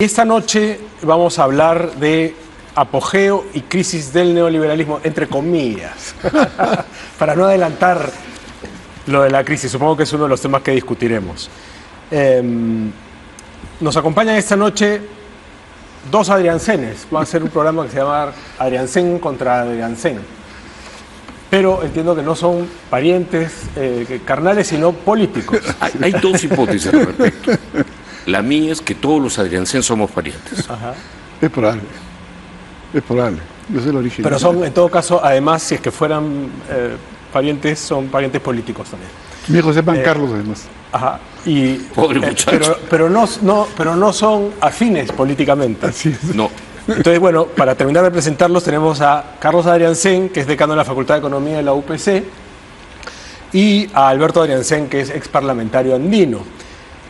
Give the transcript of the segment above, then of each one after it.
Esta noche vamos a hablar de apogeo y crisis del neoliberalismo, entre comillas, para no adelantar lo de la crisis. Supongo que es uno de los temas que discutiremos. Nos acompañan esta noche dos Adriancenes. Va a ser un programa que se llama Adriancén contra Adriancén. Pero entiendo que no son parientes carnales, sino políticos. Hay dos hipótesis al respecto. La mía es que todos los Adriancén somos parientes. Ajá. Es probable. Es probable. Yo sé el origen. Pero son, en todo caso, además, si es que fueran parientes, son parientes políticos también. Mi hijo se llama Carlos, además. Ajá. Y, Pobre muchacho. pero no son afines políticamente. Así es. No. Entonces, bueno, para terminar de presentarlos, tenemos a Carlos Adriancén, que es decano de la Facultad de Economía de la UPC, y a Alberto Adriancén, que es exparlamentario andino.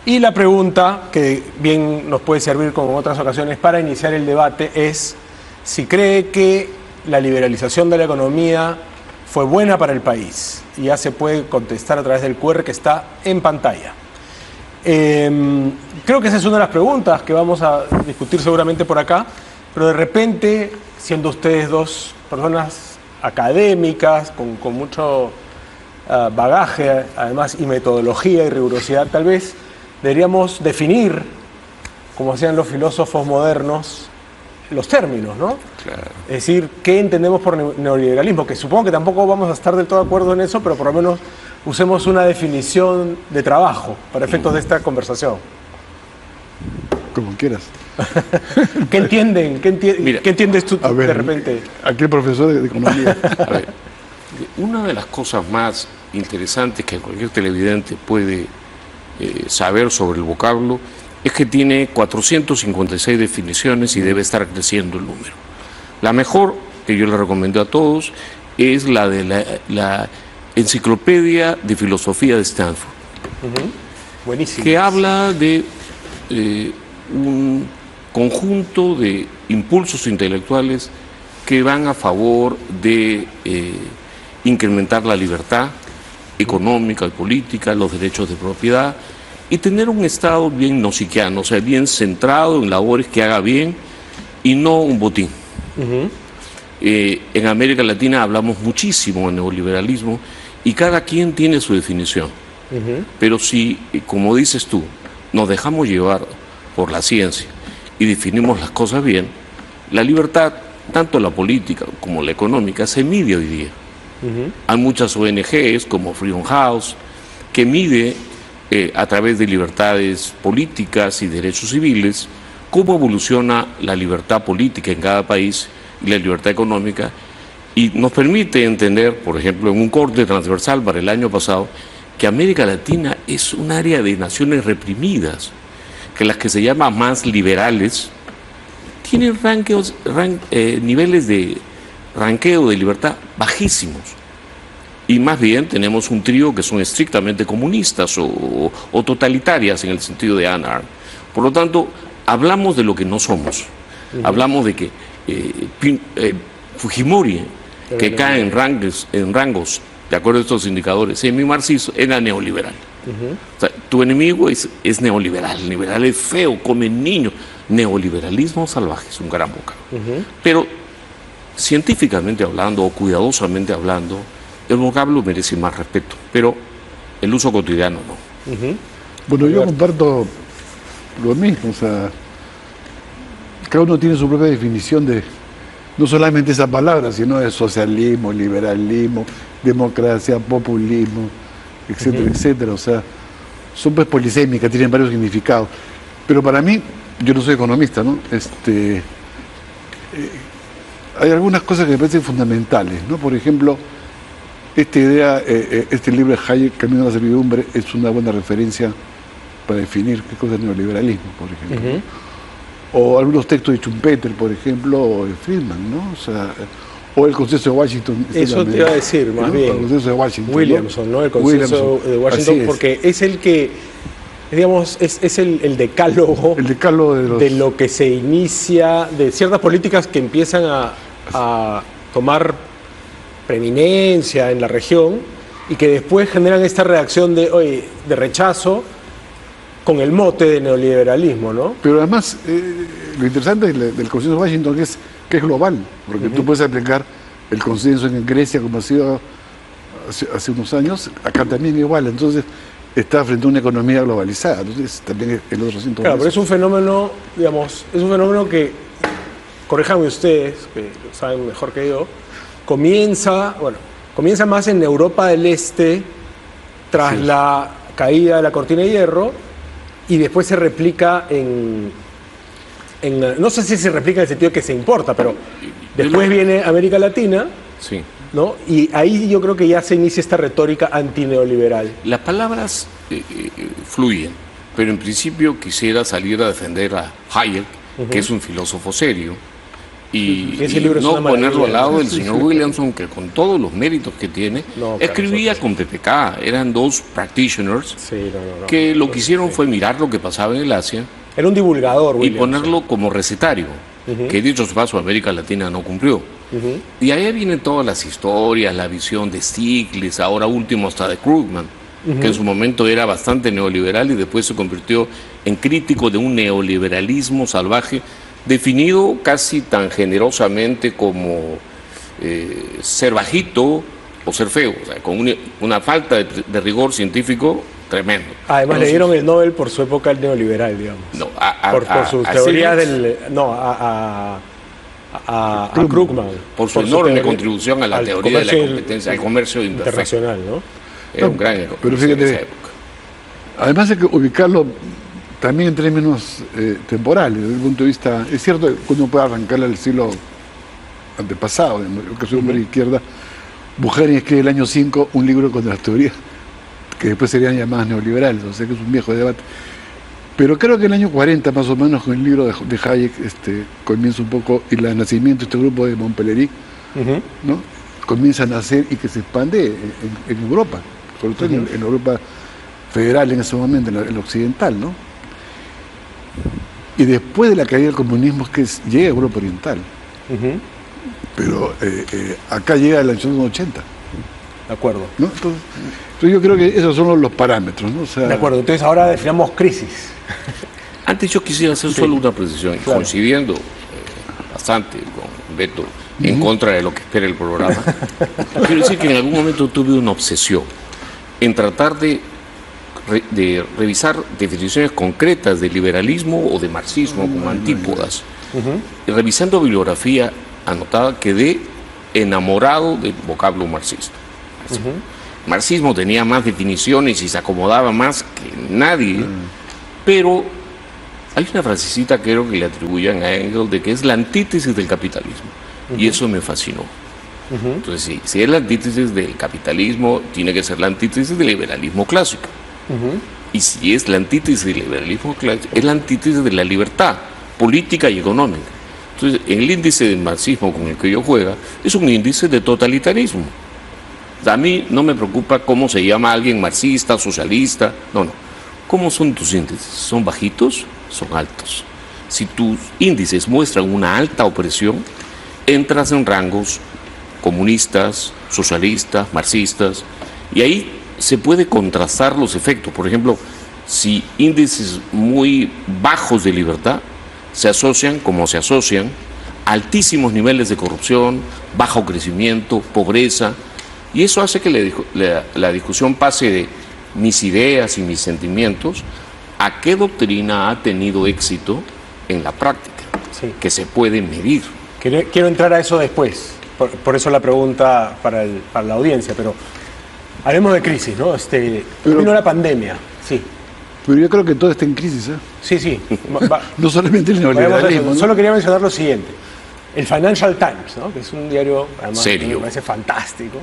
Y la pregunta, que bien nos puede servir como en otras ocasiones para iniciar el debate, es si cree que la liberalización de la economía fue buena para el país. Y ya se puede contestar a través del QR que está en pantalla. Creo que esa es una de las preguntas que vamos a discutir seguramente por acá, pero de repente, siendo ustedes dos personas académicas, con mucho bagaje, además, y metodología y rigurosidad, tal vez deberíamos definir, como hacían los filósofos modernos, los términos, ¿no? Claro. Es decir, ¿qué entendemos por neoliberalismo? Que supongo que tampoco vamos a estar del todo de acuerdo en eso, pero por lo menos usemos una definición de trabajo para efectos de esta conversación. Como quieras. ¿Qué entienden? Mira, ¿Qué entiendes tú A ver, de repente? aquí el profesor de economía. A ver, una de las cosas más interesantes que cualquier televidente puede saber sobre el vocablo es que tiene 456 definiciones y debe estar creciendo el número. La mejor, que yo le recomiendo a todos, es la de la Enciclopedia de Filosofía de Stanford, Buenísimo. que habla de un conjunto de impulsos intelectuales que van a favor de incrementar la libertad económica y política, los derechos de propiedad y tener un Estado bien nosiquiano, o sea, bien centrado en labores que haga bien y no un botín. En América Latina hablamos muchísimo de neoliberalismo y cada quien tiene su definición. Pero si, como dices tú, nos dejamos llevar por la ciencia y definimos las cosas bien, la libertad, tanto la política como la económica, se mide hoy día. Hay muchas ONGs como Freedom House que mide a través de libertades políticas y derechos civiles cómo evoluciona la libertad política en cada país y la libertad económica, y nos permite entender, por ejemplo, en un corte transversal para el año pasado, que América Latina es un área de naciones reprimidas, que las que se llaman más liberales tienen niveles de ranqueo de libertad bajísimos. Y más bien tenemos un trío que son estrictamente comunistas o totalitarias en el sentido de Hannah Arendt. Por lo tanto, hablamos de lo que no somos. Hablamos de que Fujimori, que cae en rangos, de acuerdo a estos indicadores, semi-marxistas, era neoliberal. O sea, tu enemigo es neoliberal. El liberal es feo, come niños. Neoliberalismo salvaje, es un gran bocado. Pero científicamente hablando o cuidadosamente hablando, el vocablo merece más respeto, pero el uso cotidiano no. Bueno, yo comparto lo mismo, o sea, cada uno tiene su propia definición de no solamente esa palabra, sino de socialismo, liberalismo, democracia, populismo, etcétera, etcétera. O sea, son pues polisémicas, tienen varios significados. Pero para mí, yo no soy economista, ¿no? Hay algunas cosas que me parecen fundamentales, ¿no? Por ejemplo, esta idea, este libro de Hayek, Camino a la Servidumbre, es una buena referencia para definir qué cosa es neoliberalismo, por ejemplo. O algunos textos de Schumpeter, por ejemplo, o de Friedman, ¿no? O sea, o el Consenso de Washington. Eso te iba a decir, más bien. El Consenso de Washington. Williamson, ¿no? El Consenso de Washington, porque es el que, digamos, es el decálogo, de lo que se inicia, de ciertas políticas que empiezan a tomar preeminencia en la región y que después generan esta reacción de rechazo con el mote de neoliberalismo, ¿no? Pero además, lo interesante del consenso de Washington es que es global, porque tú puedes aplicar el consenso en Grecia como ha sido hace unos años, acá también igual, entonces está frente a una economía globalizada, entonces también el otro asunto. Claro, pero es un fenómeno, digamos, es un fenómeno que, corríjanme ustedes, que lo saben mejor que yo, comienza más en Europa del Este tras la caída de la cortina de hierro y después se replica no sé si se replica en el sentido de que se importa, pero después viene América Latina, Sí. ¿no? Y ahí yo creo que ya se inicia esta retórica antineoliberal. Las palabras fluyen, pero en principio quisiera salir a defender a Hayek, que es un filósofo serio, y Ese libro es no una ponerlo al maravilla, lado ¿no? del señor Williamson, que con todos los méritos que tiene, No, claro, escribía eso- con PPK, eran dos practitioners Sí, no. que lo que hicieron fue mirar lo que pasaba en el Asia Era un divulgador, y Williamson. ponerlo como recetario, que dicho su paso América Latina no cumplió. Y ahí vienen todas las historias, la visión de Stiglitz, ahora último hasta de Krugman, que en su momento era bastante neoliberal y después se convirtió en crítico de un neoliberalismo salvaje, definido casi tan generosamente como ser bajito o ser feo, o sea, con una falta de rigor científico tremendo. Además, le Entonces, dieron el Nobel por su época neoliberal, digamos. no, por sus a teorías Stiglitz, del... No, a Krugman. por su enorme teoría- contribución a la al teoría de la comercio competencia, al comercio imperfecto. internacional, ¿no? Era un gran economista pero en fíjate, esa época. Además hay que ubicarlo también en términos temporales, desde el punto de vista, es cierto que uno puede arrancarle al siglo antepasado, que soy hombre de izquierda, Bukharin escribe el año 5 un libro con las teorías que después serían llamadas neoliberales, o sea que es un viejo debate. Pero creo que en el año 40 más o menos con el libro de Hayek comienza un poco, y el nacimiento de este grupo de Montpellier, ¿no? Comienza a nacer y que se expande en Europa, sobre todo en Europa federal en ese momento, en la occidental, ¿no? Y después de la caída del comunismo es que llega a Europa Oriental. Pero acá llega el año 80, De acuerdo. ¿no? Entonces yo creo que esos son los parámetros, ¿no? O sea, De acuerdo. Entonces ahora definamos crisis. Antes yo quisiera hacer solo una precisión, Claro. coincidiendo bastante con Beto en contra de lo que espera el programa. Quiero decir que en algún momento tuve una obsesión en tratar de revisar definiciones concretas de liberalismo o de marxismo como antípodas. Y revisando bibliografía anotada quedé enamorado del vocablo marxista. Marxismo tenía más definiciones y se acomodaba más que nadie, pero hay una frasecita que creo que le atribuyen a Engels de que es la antítesis del capitalismo, y eso me fascinó. Entonces, si es la antítesis del capitalismo, tiene que ser la antítesis del liberalismo clásico. Y si es la antítesis del liberalismo clásico, es la antítesis de la libertad política y económica. Entonces, el índice de marxismo con el que yo juego es un índice de totalitarismo. A mí no me preocupa cómo se llama alguien marxista, socialista, no. ¿Cómo son tus índices? ¿Son bajitos? Son altos. Si tus índices muestran una alta opresión, entras en rangos comunistas, socialistas, marxistas, y ahí se puede contrastar los efectos. Por ejemplo, si índices muy bajos de libertad se asocian, como se asocian, a altísimos niveles de corrupción, bajo crecimiento, pobreza, y eso hace que la discusión pase de mis ideas y mis sentimientos a qué doctrina ha tenido éxito en la práctica, Sí. que se puede medir. Quiero entrar a eso después. Por eso la pregunta para la audiencia, pero hablemos de crisis, ¿no? Vino la pandemia, sí. pero yo creo que todo está en crisis, ¿eh? Sí. No solamente el Vayamos a eso. neoliberalismo, ¿no? Solo quería mencionar lo siguiente. El Financial Times, ¿no? Que es un diario, además, Serio. que me parece fantástico.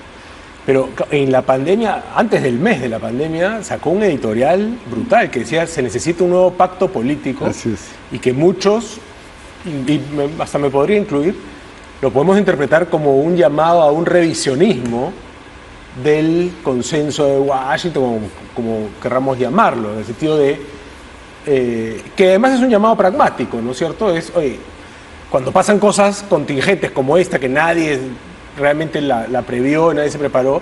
Pero en la pandemia, antes del mes de la pandemia, sacó un editorial brutal que decía se necesita un nuevo pacto político. Así es. Y que muchos, hasta me podría incluir, lo podemos interpretar como un llamado a un revisionismo del consenso de Washington, como querramos llamarlo, en el sentido de que además es un llamado pragmático, ¿no es cierto? Es, oye, cuando pasan cosas contingentes como esta, que nadie realmente la previó, nadie se preparó,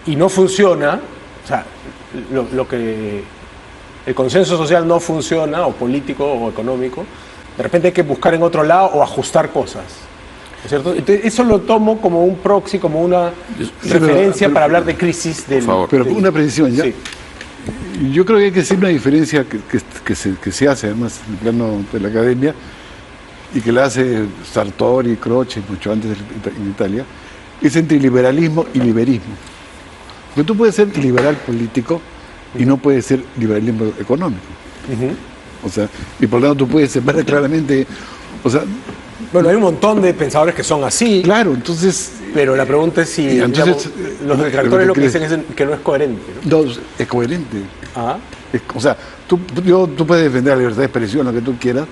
y no funciona, o sea, lo que el consenso social no funciona, o político o económico, de repente hay que buscar en otro lado o ajustar cosas. ¿No es cierto? Entonces, eso lo tomo como un proxy, como una referencia para hablar de crisis del... Pero una precisión, ¿ya? Sí. Yo creo que hay que hacer una diferencia que se hace además en el plano de la academia y que la hace Sartori y Croce mucho antes en Italia, es entre liberalismo y liberismo. Porque tú puedes ser liberal político y no puedes ser liberalismo económico. O sea, y por lo tanto tú puedes separar claramente, o sea... Bueno, hay un montón de pensadores que son así. Claro, entonces... Pero la pregunta es si entonces, digamos, los detractores lo que dicen es que no es coherente, ¿no? No, es coherente. Ah. O sea, tú puedes defender la libertad de expresión, lo que tú quieras,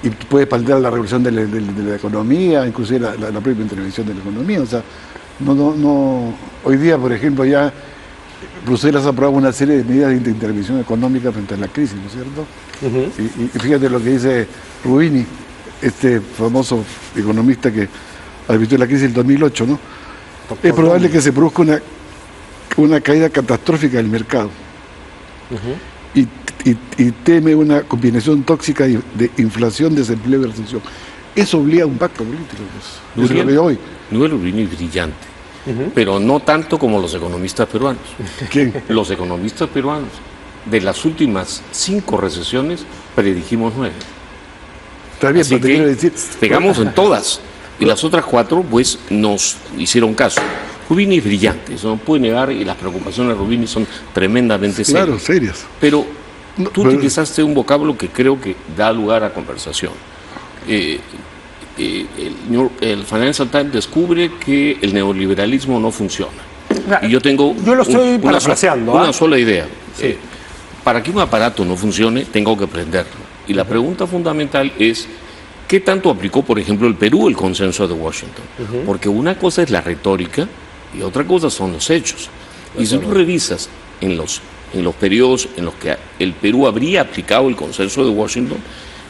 y puedes plantear la revolución de la economía, inclusive la propia intervención de la economía. O sea, hoy día, por ejemplo, ya Bruselas ha aprobado una serie de medidas de intervención económica frente a la crisis, ¿no es cierto? Y fíjate lo que dice Rubini, este famoso economista que advirtió la crisis del 2008, ¿no? Es probable que se produzca una caída catastrófica del mercado. Y teme una combinación tóxica de inflación, desempleo y recesión. Eso obliga a un pacto político. Pues. Eso es lo que hoy. Noel Rubini es brillante, pero no tanto como los economistas peruanos. ¿Quién? Los economistas peruanos, de las últimas 5 recesiones, predijimos 9. Está bien, Así pero te que quiero decir... pegamos en todas. Y las otras 4, pues, nos hicieron caso. Rubini es brillante, eso no puede negar, y las preocupaciones de Rubini son tremendamente serias. Claro, serias. Pero tú utilizaste un vocablo que creo que da lugar a conversación. El Financial Times descubre que el neoliberalismo no funciona. Y yo tengo lo estoy parafraseando, una sola idea. Sí. Para que un aparato no funcione, tengo que prenderlo. Y la pregunta fundamental es, ¿qué tanto aplicó, por ejemplo, el Perú el consenso de Washington? Porque una cosa es la retórica y otra cosa son los hechos. Y si tú revisas en los periodos en los que el Perú habría aplicado el consenso de Washington,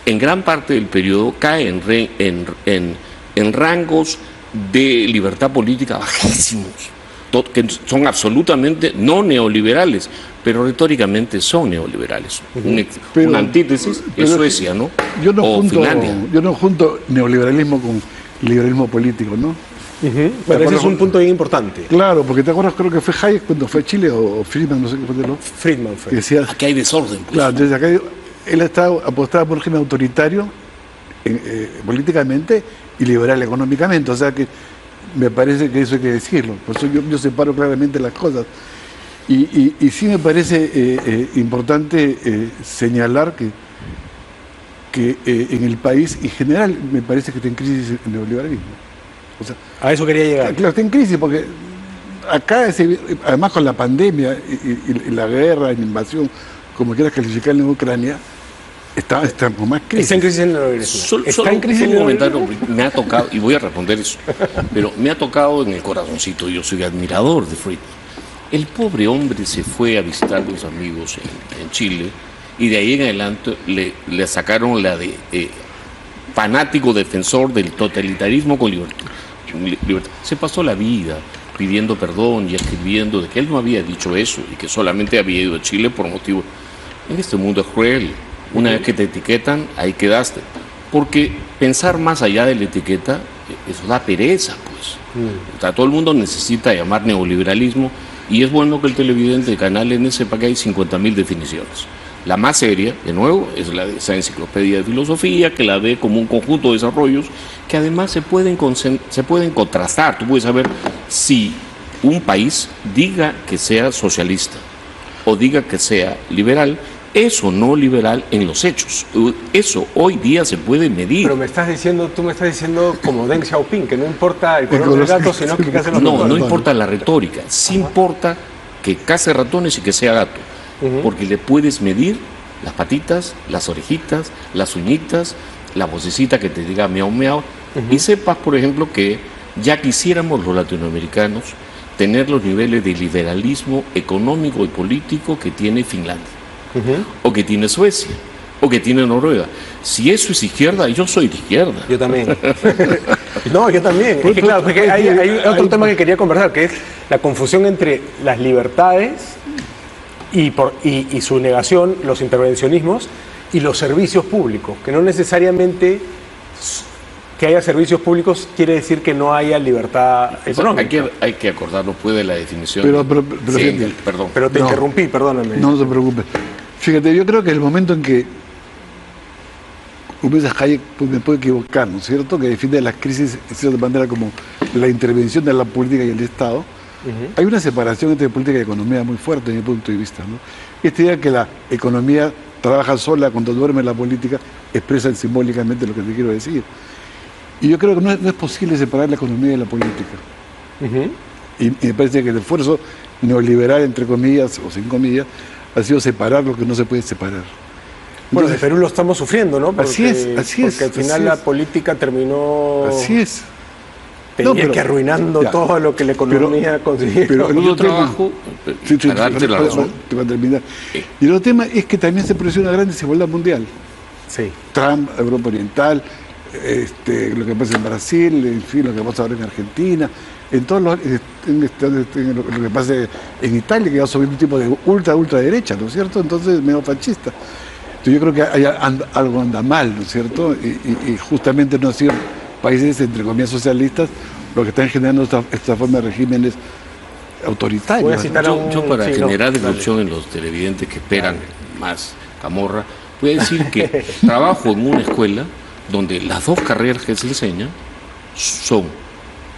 en gran parte del periodo cae en rangos de libertad política bajísimos, que son absolutamente no neoliberales, pero retóricamente son neoliberales. Una antítesis es Suecia, ¿no? O Finlandia. Yo no junto neoliberalismo con liberalismo político, ¿no? Pero ese es un punto bien importante. Claro, porque te acuerdas, creo que fue Hayek cuando fue a Chile, o Friedman, no sé qué fue de lo. Friedman fue. Que decía, aquí hay desorden. Pues. Claro, entonces acá él apostaba por un régimen autoritario políticamente y liberal económicamente. O sea que me parece que eso hay que decirlo. Por eso yo separo claramente las cosas. Y sí me parece importante señalar que en el país en general me parece que está en crisis el neoliberalismo. O sea, a eso quería llegar. Claro, está en crisis porque acá, además con la pandemia y la guerra, la invasión, como quieras calificarla en Ucrania, está con más crisis. Está en crisis el neoliberalismo. Está en crisis un comentario, me ha tocado, y voy a responder eso, pero me ha tocado en el corazoncito, yo soy admirador de Friedman. El pobre hombre se fue a visitar a los amigos en Chile y de ahí en adelante le sacaron la de fanático defensor del totalitarismo con libertad. Se pasó la vida pidiendo perdón y escribiendo de que él no había dicho eso y que solamente había ido a Chile por motivo. En este mundo es cruel. Una vez que te etiquetan, ahí quedaste. Porque pensar más allá de la etiqueta, eso da pereza, pues. O sea, todo el mundo necesita llamar neoliberalismo y es bueno que el televidente de Canal N sepa que hay 50.000 definiciones. La más seria, de nuevo, es la de esa enciclopedia de filosofía, que la ve como un conjunto de desarrollos que además se pueden contrastar. Tú puedes saber si un país diga que sea socialista o diga que sea liberal, es o no liberal en los hechos. Eso hoy día se puede medir. Pero tú me estás diciendo como Deng Xiaoping, que no importa el color del gato, sino que cace los ratones. No importa la retórica, sí importa que cace ratones y que sea gato. Porque le puedes medir las patitas, las orejitas, las uñitas, la vocecita que te diga miau miau, y sepas, por ejemplo, que ya quisiéramos los latinoamericanos tener los niveles de liberalismo económico y político que tiene Finlandia, o que tiene Suecia, o que tiene Noruega. Si eso es izquierda, yo soy de izquierda. Yo también. No, yo también. Es que, claro, porque hay otro tema que quería conversar, que es la confusión entre las libertades y su negación, los intervencionismos y los servicios públicos, que no necesariamente que haya servicios públicos quiere decir que no haya libertad económica. Hay que acordarnos pues de la definición. Pero Sí, perdón. Pero te interrumpí, perdóname. No se preocupe. Fíjate, yo creo que el momento en que Hayek, pues me puedo equivocar, ¿no es cierto?, que define las crisis de cierta manera como la intervención de la política y el Estado, hay una separación entre política y economía muy fuerte desde mi punto de vista, ¿no? Esta idea que la economía trabaja sola cuando duerme la política expresa simbólicamente lo que te quiero decir. Y yo creo que no es posible separar la economía de la política. Y me parece que el esfuerzo neoliberal, entre comillas o sin comillas, ha sido separar lo que no se puede separar. Bueno, Entonces, en Perú lo estamos sufriendo, ¿no? Porque, así es. Porque al final la política terminó Así es. que arruinando todo lo que la economía consiguió. Pero el Yo otro tema, trabajo, para darte la razón. te va a terminar. Y el otro tema es que también se produce una gran desigualdad mundial. Sí. Trump, Europa Oriental, lo que pasa en Brasil, en fin, lo que pasa ahora en Argentina, en todos los, lo que pasa en Italia, que va a subir un tipo de ultraderecha, ¿no es cierto? Entonces, medio fascista. Entonces, yo creo que algo anda mal, ¿no es cierto? Y justamente no han sido países, entre comillas, socialistas, los que están generando esta forma de regímenes autoritarios. Voy a citar Yo para generar disrupción en los televidentes que esperan más camorra, voy a decir que trabajo en una escuela donde las dos carreras que se enseñan son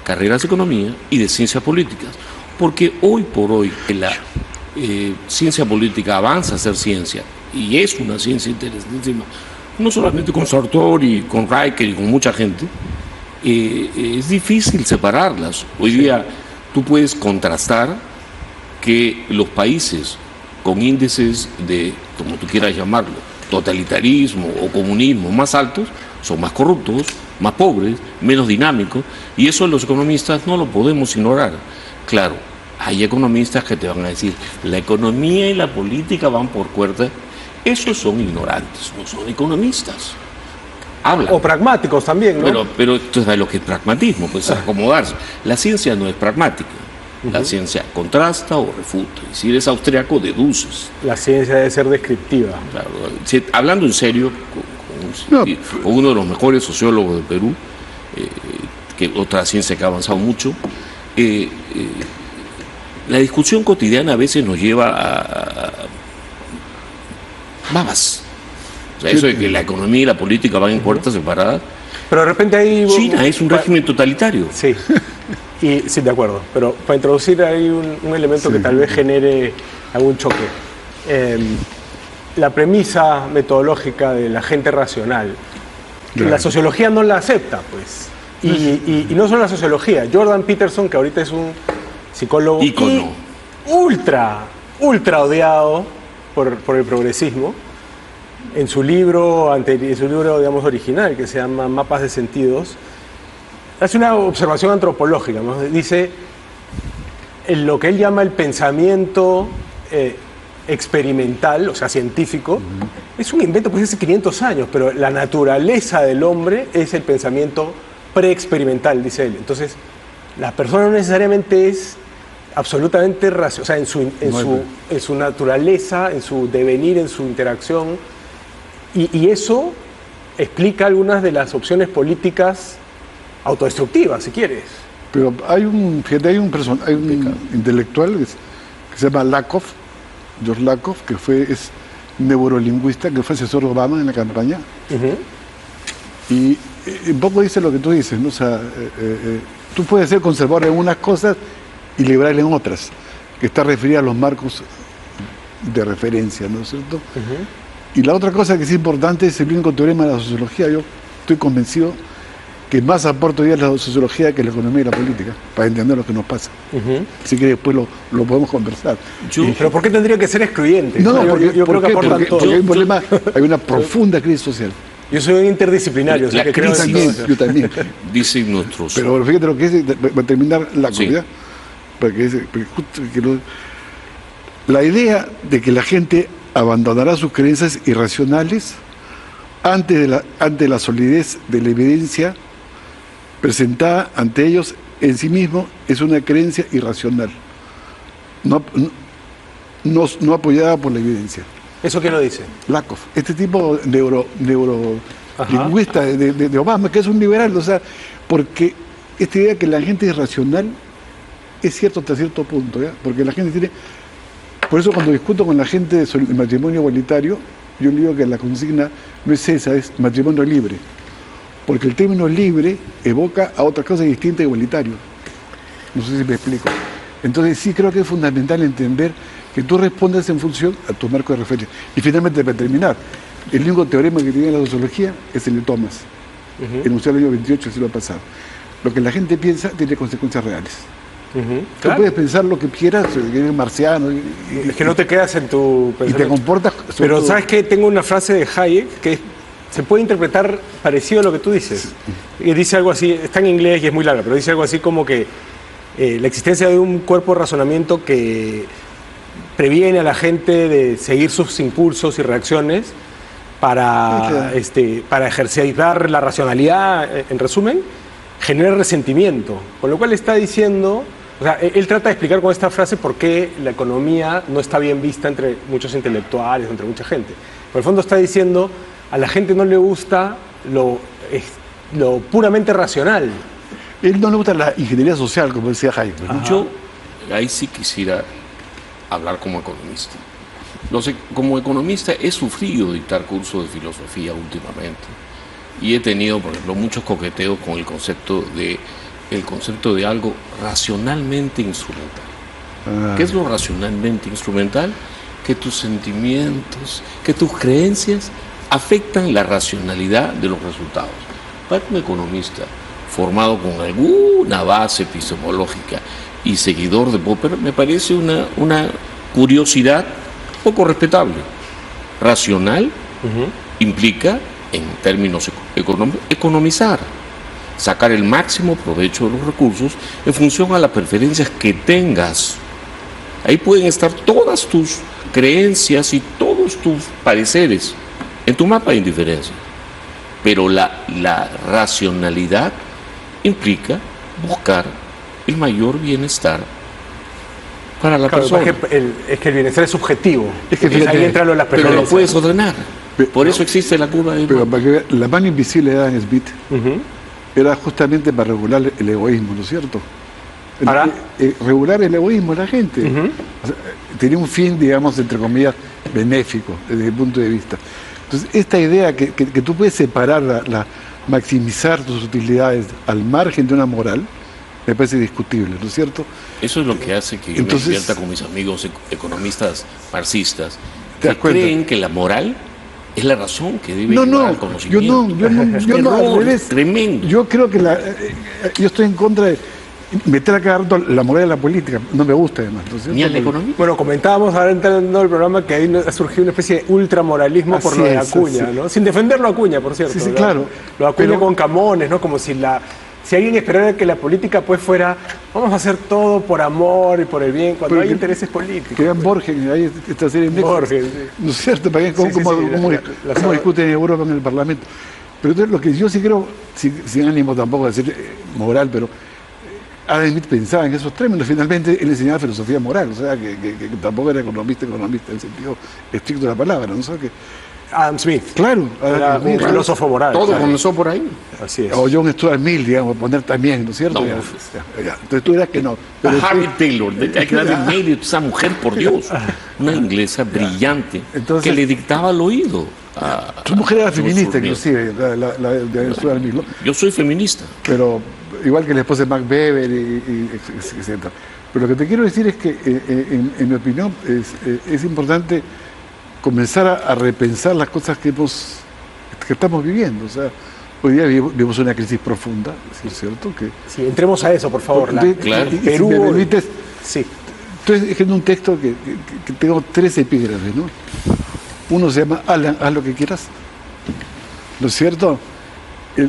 carreras de economía y de ciencias políticas, porque hoy por hoy la ciencia política avanza a ser ciencia y es una ciencia interesantísima, no solamente con Sartori, con Riker y con mucha gente, es difícil separarlas. Hoy día tú puedes contrastar que los países con índices de, como tú quieras llamarlo, totalitarismo o comunismo más altos, son más corruptos, más pobres, menos dinámicos, y eso los economistas no lo podemos ignorar. Claro, hay economistas que te van a decir, la economía y la política van por cuerda. Esos son ignorantes, no son economistas. Hablan. O pragmáticos también, ¿no? Pero esto es de lo que es pragmatismo, pues acomodarse. La ciencia no es pragmática. La ciencia contrasta o refuta. Y si eres austriaco, deduces. La ciencia debe ser descriptiva. Claro, hablando en serio, con uno de los mejores sociólogos del Perú, que otra ciencia que ha avanzado mucho, la discusión cotidiana a veces nos lleva a babas. O sea, eso de que la economía y la política van en puertas separadas. Pero de repente ahí... China es un régimen totalitario. Sí, y sí, de acuerdo. Pero para introducir ahí un elemento que tal vez genere algún choque. La premisa metodológica de la gente racional, Claro. la sociología no la acepta, pues. Y no solo la sociología. Jordan Peterson, que ahorita es un psicólogo Ícono. ultra odiado por el progresismo, en su libro digamos, original, que se llama Mapas de Sentidos, hace una observación antropológica, ¿no? Dice, en lo que él llama el pensamiento experimental, o sea, científico, es un invento pues hace 500 años, pero la naturaleza del hombre es el pensamiento preexperimental, dice él. Entonces, la persona no necesariamente es absolutamente racional, o sea, en su naturaleza, en su devenir, en su interacción, y eso explica algunas de las opciones políticas autodestructivas, si quieres. Pero hay un intelectual que se llama Lakoff, George Lakoff, que es neurolingüista, que fue asesor de Obama en la campaña. Y un poco dice lo que tú dices, ¿no? O sea, tú puedes ser conservador en unas cosas y liberal en otras, que está referida a los marcos de referencia, ¿no es cierto? Y la otra cosa que es importante es el blanco teorema de la sociología. Yo estoy convencido que más aporta hoy día la sociología que la economía y la política, para entender lo que nos pasa. Así que después lo podemos conversar. Pero ¿por qué tendría que ser excluyente? No, yo creo que aportan todo. Porque hay un problema, hay una profunda crisis social. Yo soy un interdisciplario, o sea, que creo Yo también. Dicen nuestros. Pero fíjate lo que es, para terminar la comunidad, porque la idea de que la gente abandonará sus creencias irracionales ante la solidez de la evidencia presentada ante ellos en sí mismo es una creencia irracional. no apoyada por la evidencia. ¿Eso quién lo dice? Lakoff, este tipo Ajá. neurolingüista de Obama, que es un liberal, o sea, porque esta idea que la gente es racional es cierto hasta cierto punto, ¿ya? Porque la gente tiene... Por eso cuando discuto con la gente sobre el matrimonio igualitario, yo le digo que la consigna no es esa, es matrimonio libre. Porque el término libre evoca a otra cosa distinta a igualitario. No sé si me explico. Entonces sí creo que es fundamental entender que tú respondes en función a tu marco de referencia. Y finalmente, para terminar, el único teorema que tiene la sociología es el de Thomas, enunciado en el año 28 del siglo pasado. Lo que la gente piensa tiene consecuencias reales. Tú Claro. puedes pensar lo que quieras, que eres marciano, Es que no te quedas en tu y te pensamiento. comportas... Pero ¿sabes qué? Tengo una frase de Hayek que se puede interpretar parecido a lo que tú dices. Y dice algo así, está en inglés y es muy larga, pero dice algo así como que la existencia de un cuerpo de razonamiento que previene a la gente de seguir sus impulsos y reacciones para ejercitar la racionalidad, en resumen, genera resentimiento. Con lo cual está diciendo, o sea, él trata de explicar con esta frase por qué la economía no está bien vista entre muchos intelectuales, entre mucha gente. Por el fondo está diciendo, a la gente no le gusta lo puramente racional. Él no le gusta la ingeniería social, como decía Jaime. ¿no? Yo ahí sí quisiera hablar como economista. Como economista he sufrido dictar cursos de filosofía últimamente y he tenido, por ejemplo, muchos coqueteos con el concepto de algo racionalmente instrumental. ¿Qué es lo racionalmente instrumental? Que tus sentimientos, que tus creencias afectan la racionalidad de los resultados. Para un economista formado con alguna base epistemológica y seguidor de Popper, me parece una curiosidad poco respetable. Racional implica, en términos economizar, sacar el máximo provecho de los recursos en función a las preferencias que tengas. Ahí pueden estar todas tus creencias y todos tus pareceres en tu mapa de indiferencia. Pero la racionalidad implica buscar el mayor bienestar para la persona. Es que el bienestar es subjetivo. Es que Entonces, ahí entra lo de las Pero preferencias. lo puedes ordenar. Por eso existe la curva de Pero Mann. para que vea, la mano invisible de Adam Smith era justamente para regular el egoísmo, ¿no es cierto? ¿Para? Regular el egoísmo de la gente. O sea, tenía un fin, digamos, entre comillas, benéfico desde mi punto de vista. Entonces, esta idea que tú puedes separar, maximizar tus utilidades al margen de una moral, me parece discutible, ¿no es cierto? Eso es lo que hace que yo me Entonces, divierta con mis amigos economistas marxistas, ¿te das que cuenta? creen que la moral es la razón que debe No, llevar al yo conocimiento. no, Es yo un no, al error revés. tremendo. Yo creo que yo estoy en contra de meter a cada rato la moral en la política. No me gusta, además, ¿no es cierto? Ni a la economía. Bueno, comentábamos ahora entrando el programa que ahí ha surgido una especie de ultramoralismo por Así lo de es, Acuña, así. ¿no? Sin defenderlo a Acuña, por cierto. Sí, sí, ¿no? claro. Lo de Acuña Pero- con Camones, ¿no? Como si alguien esperara que la política pues fuera, vamos a hacer todo por amor y por el bien, cuando Pero hay que- intereses políticos. Que vean Borges, hay esta serie en Netflix. Borges, sí. ¿No es cierto? Para que vean Sí, sí, sí, cómo discuten en Europa en el Parlamento. Pero entonces lo que yo sí creo, sin ánimo tampoco de ser moral, pero Adam Smith pensaba en esos términos. Finalmente él enseñaba filosofía moral, o sea, que tampoco era economista en el sentido estricto de la palabra, ¿no? O sea, que, Adam Smith, claro, era Adam un Smith, filósofo moral. Todo claro. comenzó por ahí. Así es. o John Stuart Mill, digamos, poner también, ¿no es cierto? No. Ya. Entonces tú dirás que no. Pero Harry sí, Taylor, hay que darle mérito a esa mujer, por Dios. Una inglesa brillante Entonces- que le dictaba al oído. a su mujer era John feminista, Stuart Mill. inclusive, la de Stuart Mill, ¿no? Yo soy feminista. Pero igual que la esposa de Max Weber, etc. Pero lo que te quiero decir es que, en mi opinión, es importante comenzar a repensar las cosas que estamos viviendo. O sea, hoy día vivimos una crisis profunda, ¿sí es cierto? Que, Sí, entremos a eso, por favor. Claro. y Perú. si me permites, Sí. estoy escribiendo un texto que tengo 3 epígrafes, ¿no? Uno se llama Alan, haz lo que quieras, ¿no es cierto?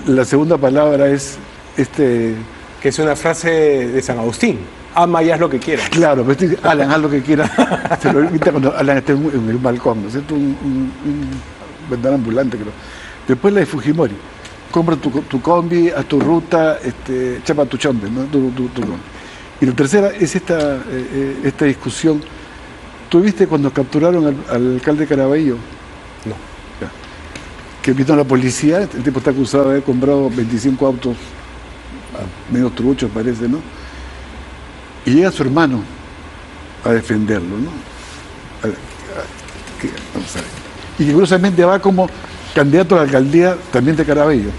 La segunda palabra es Que es una frase de San Agustín. Ama y haz lo que quieras. claro, pero Alan, haz lo que quieras. Se lo invita cuando Alan está en el balcón, ¿no es cierto? Un vendedor ambulante, creo. Después la de Fujimori. Compra tu combi, haz tu ruta, chapa tu chombe, ¿no? Tu combi. Y la tercera es esta discusión ¿Tú viste cuando capturaron al alcalde Caraballo? No. Ya. Que vino la policía, el tipo está acusado de haber comprado 25 autos, medio truchos parece, ¿no? Y llega su hermano a defenderlo, ¿no? Vamos a ver. Y que curiosamente va como candidato a la alcaldía también de Caraballo.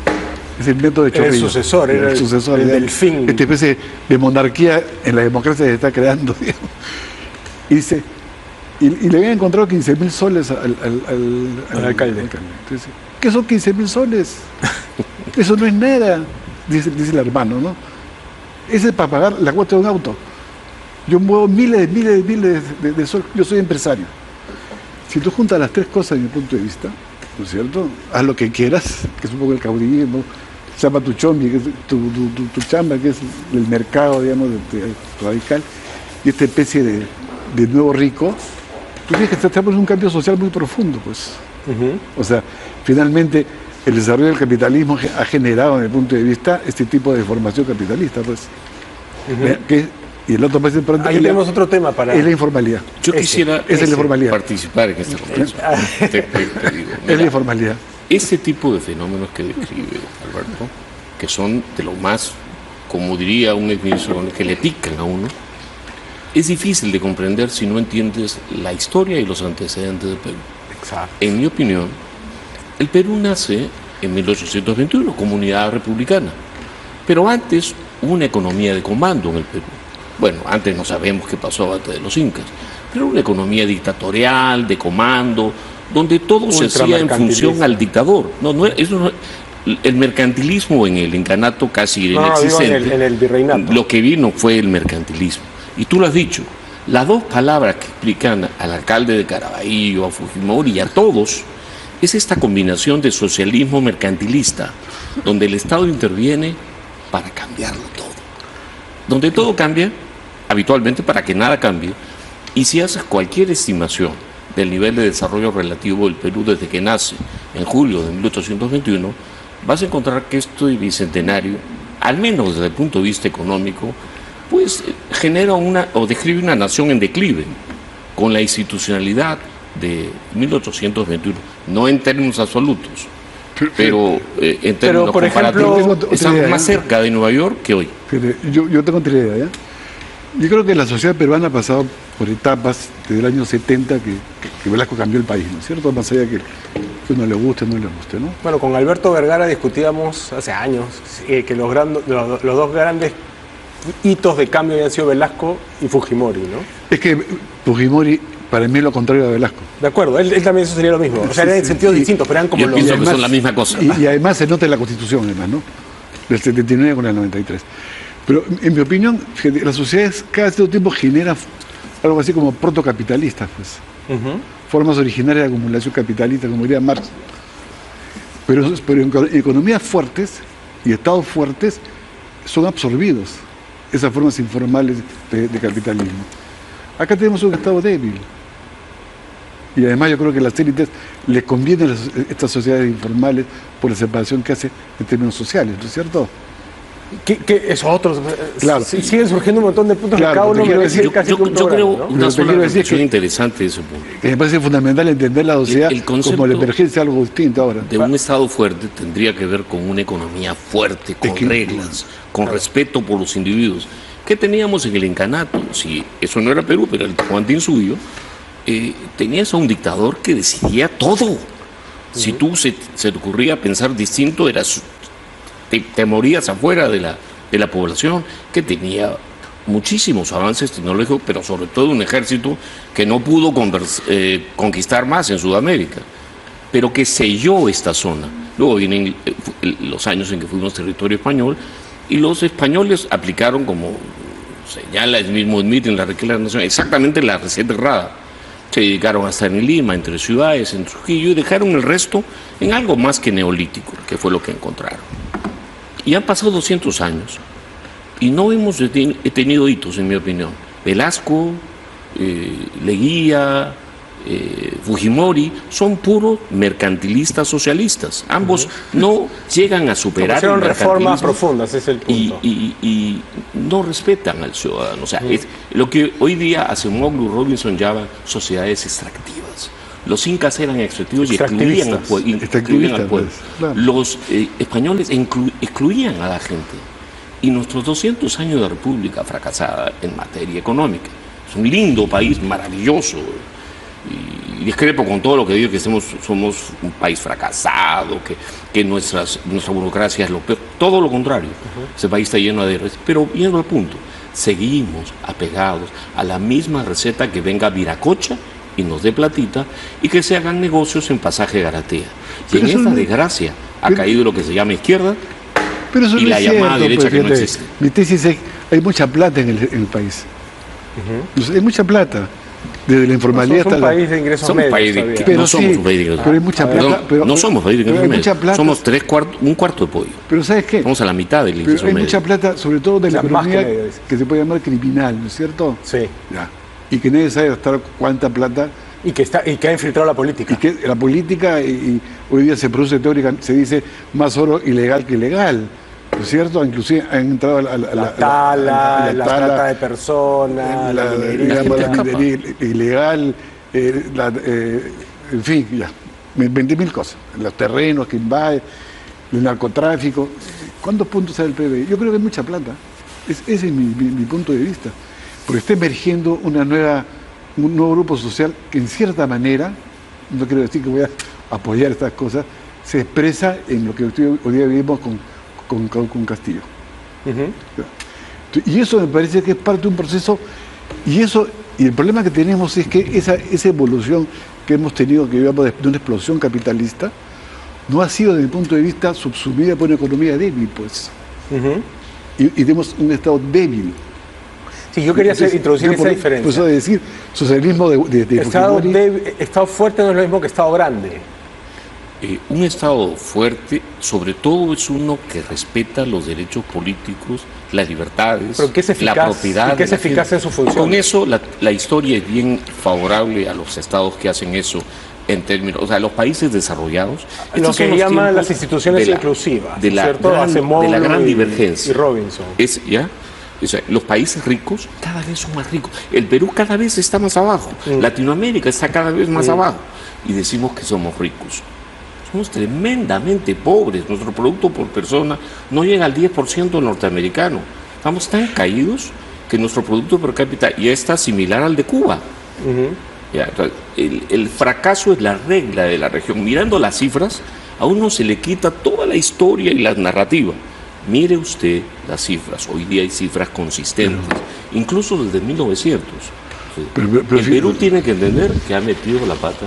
Es el método de Chorrillo. Era el sucesor, era el sucesor el de delfín. esta especie de monarquía en la democracia que se está creando, digamos. Y dice, y le habían encontrado 15.000 soles al alcalde. Entonces, ¿qué son 15.000 soles? Eso no es nada, dice el hermano, ¿no? Ese es para pagar la cuota de un auto. Yo muevo miles de soles, yo soy empresario. Si tú juntas las tres cosas desde mi punto de vista, ¿no es cierto? Haz lo que quieras, que es un poco el caudillismo, chamba tu chombi, que es tu chamba, que es el mercado, digamos, radical, y esta especie de nuevo rico, tú tienes que estar por un cambio social muy profundo, pues. O sea, finalmente el desarrollo del capitalismo ha generado, desde el punto de vista, este tipo de formación capitalista, pues. Y el otro más importante ahí tenemos otro tema para... es la informalidad. Yo quisiera Esa es la informalidad. participar en esta conversación. Te digo, Es la informalidad. ese tipo de fenómenos que describe Alberto, que son de lo más, como diría un exministro, que le pican a uno, es difícil de comprender si no entiendes la historia y los antecedentes del Perú. Exacto. En mi opinión, el Perú nace en 1821, comunidad republicana, pero antes hubo una economía de comando en el Perú. Bueno, antes no sabemos qué pasó antes de los incas, pero una economía dictatorial, de comando, donde todo se hacía en función al dictador. El mercantilismo en el incanato casi inexistente. En el virreinato. Lo que vino fue el mercantilismo. Y tú lo has dicho, las dos palabras que explican al alcalde de Caraballo, a Fujimori y a todos, es esta combinación de socialismo mercantilista, donde el Estado interviene para cambiarlo todo. Donde todo cambia, habitualmente para que nada cambie, y si haces cualquier estimación del nivel de desarrollo relativo del Perú desde que nace en julio de 1821, vas a encontrar que este bicentenario, al menos desde el punto de vista económico, pues genera o describe una nación en declive, con la institucionalidad de 1821, no en términos absolutos, pero en términos por ejemplo, comparativos, estamos más cerca de Nueva York que hoy. Yo tengo otra idea, ¿ya? Yo creo que la sociedad peruana ha pasado por etapas desde el año 70 que Velasco cambió el país, ¿no es cierto? Más allá que uno le guste o no le guste, ¿no? Bueno, con Alberto Vergara discutíamos hace años que los dos grandes hitos de cambio habían sido Velasco y Fujimori, ¿no? Es que Fujimori, para mí, es lo contrario de Velasco. De acuerdo, él también eso sería lo mismo. O sea, eran en sentidos distintos, pero eran como Yo pienso que son la misma cosa. Y además se nota en la Constitución, además, ¿no? Del 79 con el 93. Pero, en mi opinión, fíjate, las sociedades cada cierto tiempo generan algo así como protocapitalistas, pues. Formas originarias de acumulación capitalista, como diría Marx. Pero en economías fuertes y estados fuertes son absorbidos esas formas informales de capitalismo. Acá tenemos un estado débil. Y además yo creo que a las élites les convienen estas sociedades informales por la separación que hace en términos sociales, ¿no es cierto? Que esos otros, claro. Siguen surgiendo un montón de puntos que Claro, cada uno porque merece quiero casi Yo un programa, creo ¿no? una sola quiero decir reflexión que- interesante de ese punto. Que me parece fundamental entender la sociedad El concepto como la emergencia algo distinto ahora. De un Estado fuerte tendría que ver con una economía fuerte, con reglas, con respeto por los individuos. ¿Qué teníamos en el incanato? Si eso no era Perú, pero el Tahuantín suyo, tenías a un dictador que decidía todo. Si tú se te ocurría pensar distinto, te morías afuera de la población, que tenía muchísimos avances tecnológicos, pero sobre todo un ejército que no pudo conquistar más en Sudamérica, pero que selló esta zona. Luego vienen los años en que fuimos territorio español, y los españoles aplicaron, como señala el mismo Smith en la Declaración, exactamente la receta errada. Se dedicaron a estar en Lima, entre ciudades, en Trujillo, y dejaron el resto en algo más que neolítico, que fue lo que encontraron. Y han pasado 200 años, y no hemos tenido hitos, en mi opinión. Velasco, Leguía, Fujimori, son puros mercantilistas socialistas. Ambos no llegan a superar el hicieron reformas mercantilismo profundas, ese es el punto. y no respetan al ciudadano. O sea, es lo que hoy día Acemoglu y Robinson llaman sociedades extractivas. Los incas eran extractivos y excluían al pueblo. Claro. Los españoles excluían a la gente. Y nuestros 200 años de república fracasada en materia económica. Es un lindo país, maravilloso. Y discrepo con todo lo que digo, que somos un país fracasado, que nuestra burocracia es lo peor. Todo lo contrario. Ese país está lleno de errores. Pero yendo al punto, seguimos apegados a la misma receta, que venga Viracocha y nos dé platita, y que se hagan negocios en Pasaje Garatea. Y en esta desgracia ha caído lo que se llama izquierda, pero eso y la llamada derecha, que no existe. Mi tesis es: hay mucha plata en el país. Hay mucha plata. Desde la informalidad hasta un país de ingresos medios. No somos un país de ingresos medios. Pero hay mucha plata. No somos país de ingresos medios. Somos un cuarto de pollo. Pero ¿sabes qué? Estamos a la mitad del ingreso medio. Pero hay mucha plata, sobre todo de la economía que se puede llamar criminal, ¿no es cierto? Sí. Ya. Y que nadie sabe gastar cuánta plata. Y que ha infiltrado la política. Y que la política, y hoy día se produce teóricamente, se dice más oro ilegal que legal. ¿No es cierto? Inclusive han entrado a la trata de personas, la minería ilegal, en fin, ya, 20.000 cosas. Los terrenos que invaden, el narcotráfico. ¿Cuántos puntos hay el PBI? Yo creo que hay mucha plata. Ese es mi punto de vista. Porque está emergiendo un nuevo grupo social que, en cierta manera, no quiero decir que voy a apoyar estas cosas, se expresa en lo que hoy día vivimos con Castillo. Y eso me parece que es parte de un proceso, y el problema que tenemos es que esa evolución que hemos tenido, que llevamos de una explosión capitalista, no ha sido, desde mi punto de vista, subsumida por una economía débil, pues. Y tenemos un Estado débil. Sí, yo quería introducir esa diferencia. Por eso de decir, socialismo de Estado fuerte no es lo mismo que Estado grande. Un Estado fuerte, sobre todo, es uno que respeta los derechos políticos, las libertades, la propiedad. ¿Y qué es eficaz en su función? Con eso, la historia es bien favorable a los estados que hacen eso en términos, o sea, los países desarrollados. Lo que llaman las instituciones inclusivas, de la gran divergencia. Y Robinson. O sea, los países ricos cada vez son más ricos. El Perú cada vez está más abajo. Latinoamérica está cada vez más abajo. Y decimos que somos ricos. Somos tremendamente pobres. Nuestro producto por persona no llega al 10% norteamericano. Estamos tan caídos que nuestro producto per cápita ya está similar al de Cuba. El fracaso es la regla de la región. Mirando las cifras, a uno se le quita toda la historia y la narrativa. Mire usted las cifras. Hoy día hay cifras consistentes, incluso desde 1900. El Perú tiene que entender que ha metido la pata.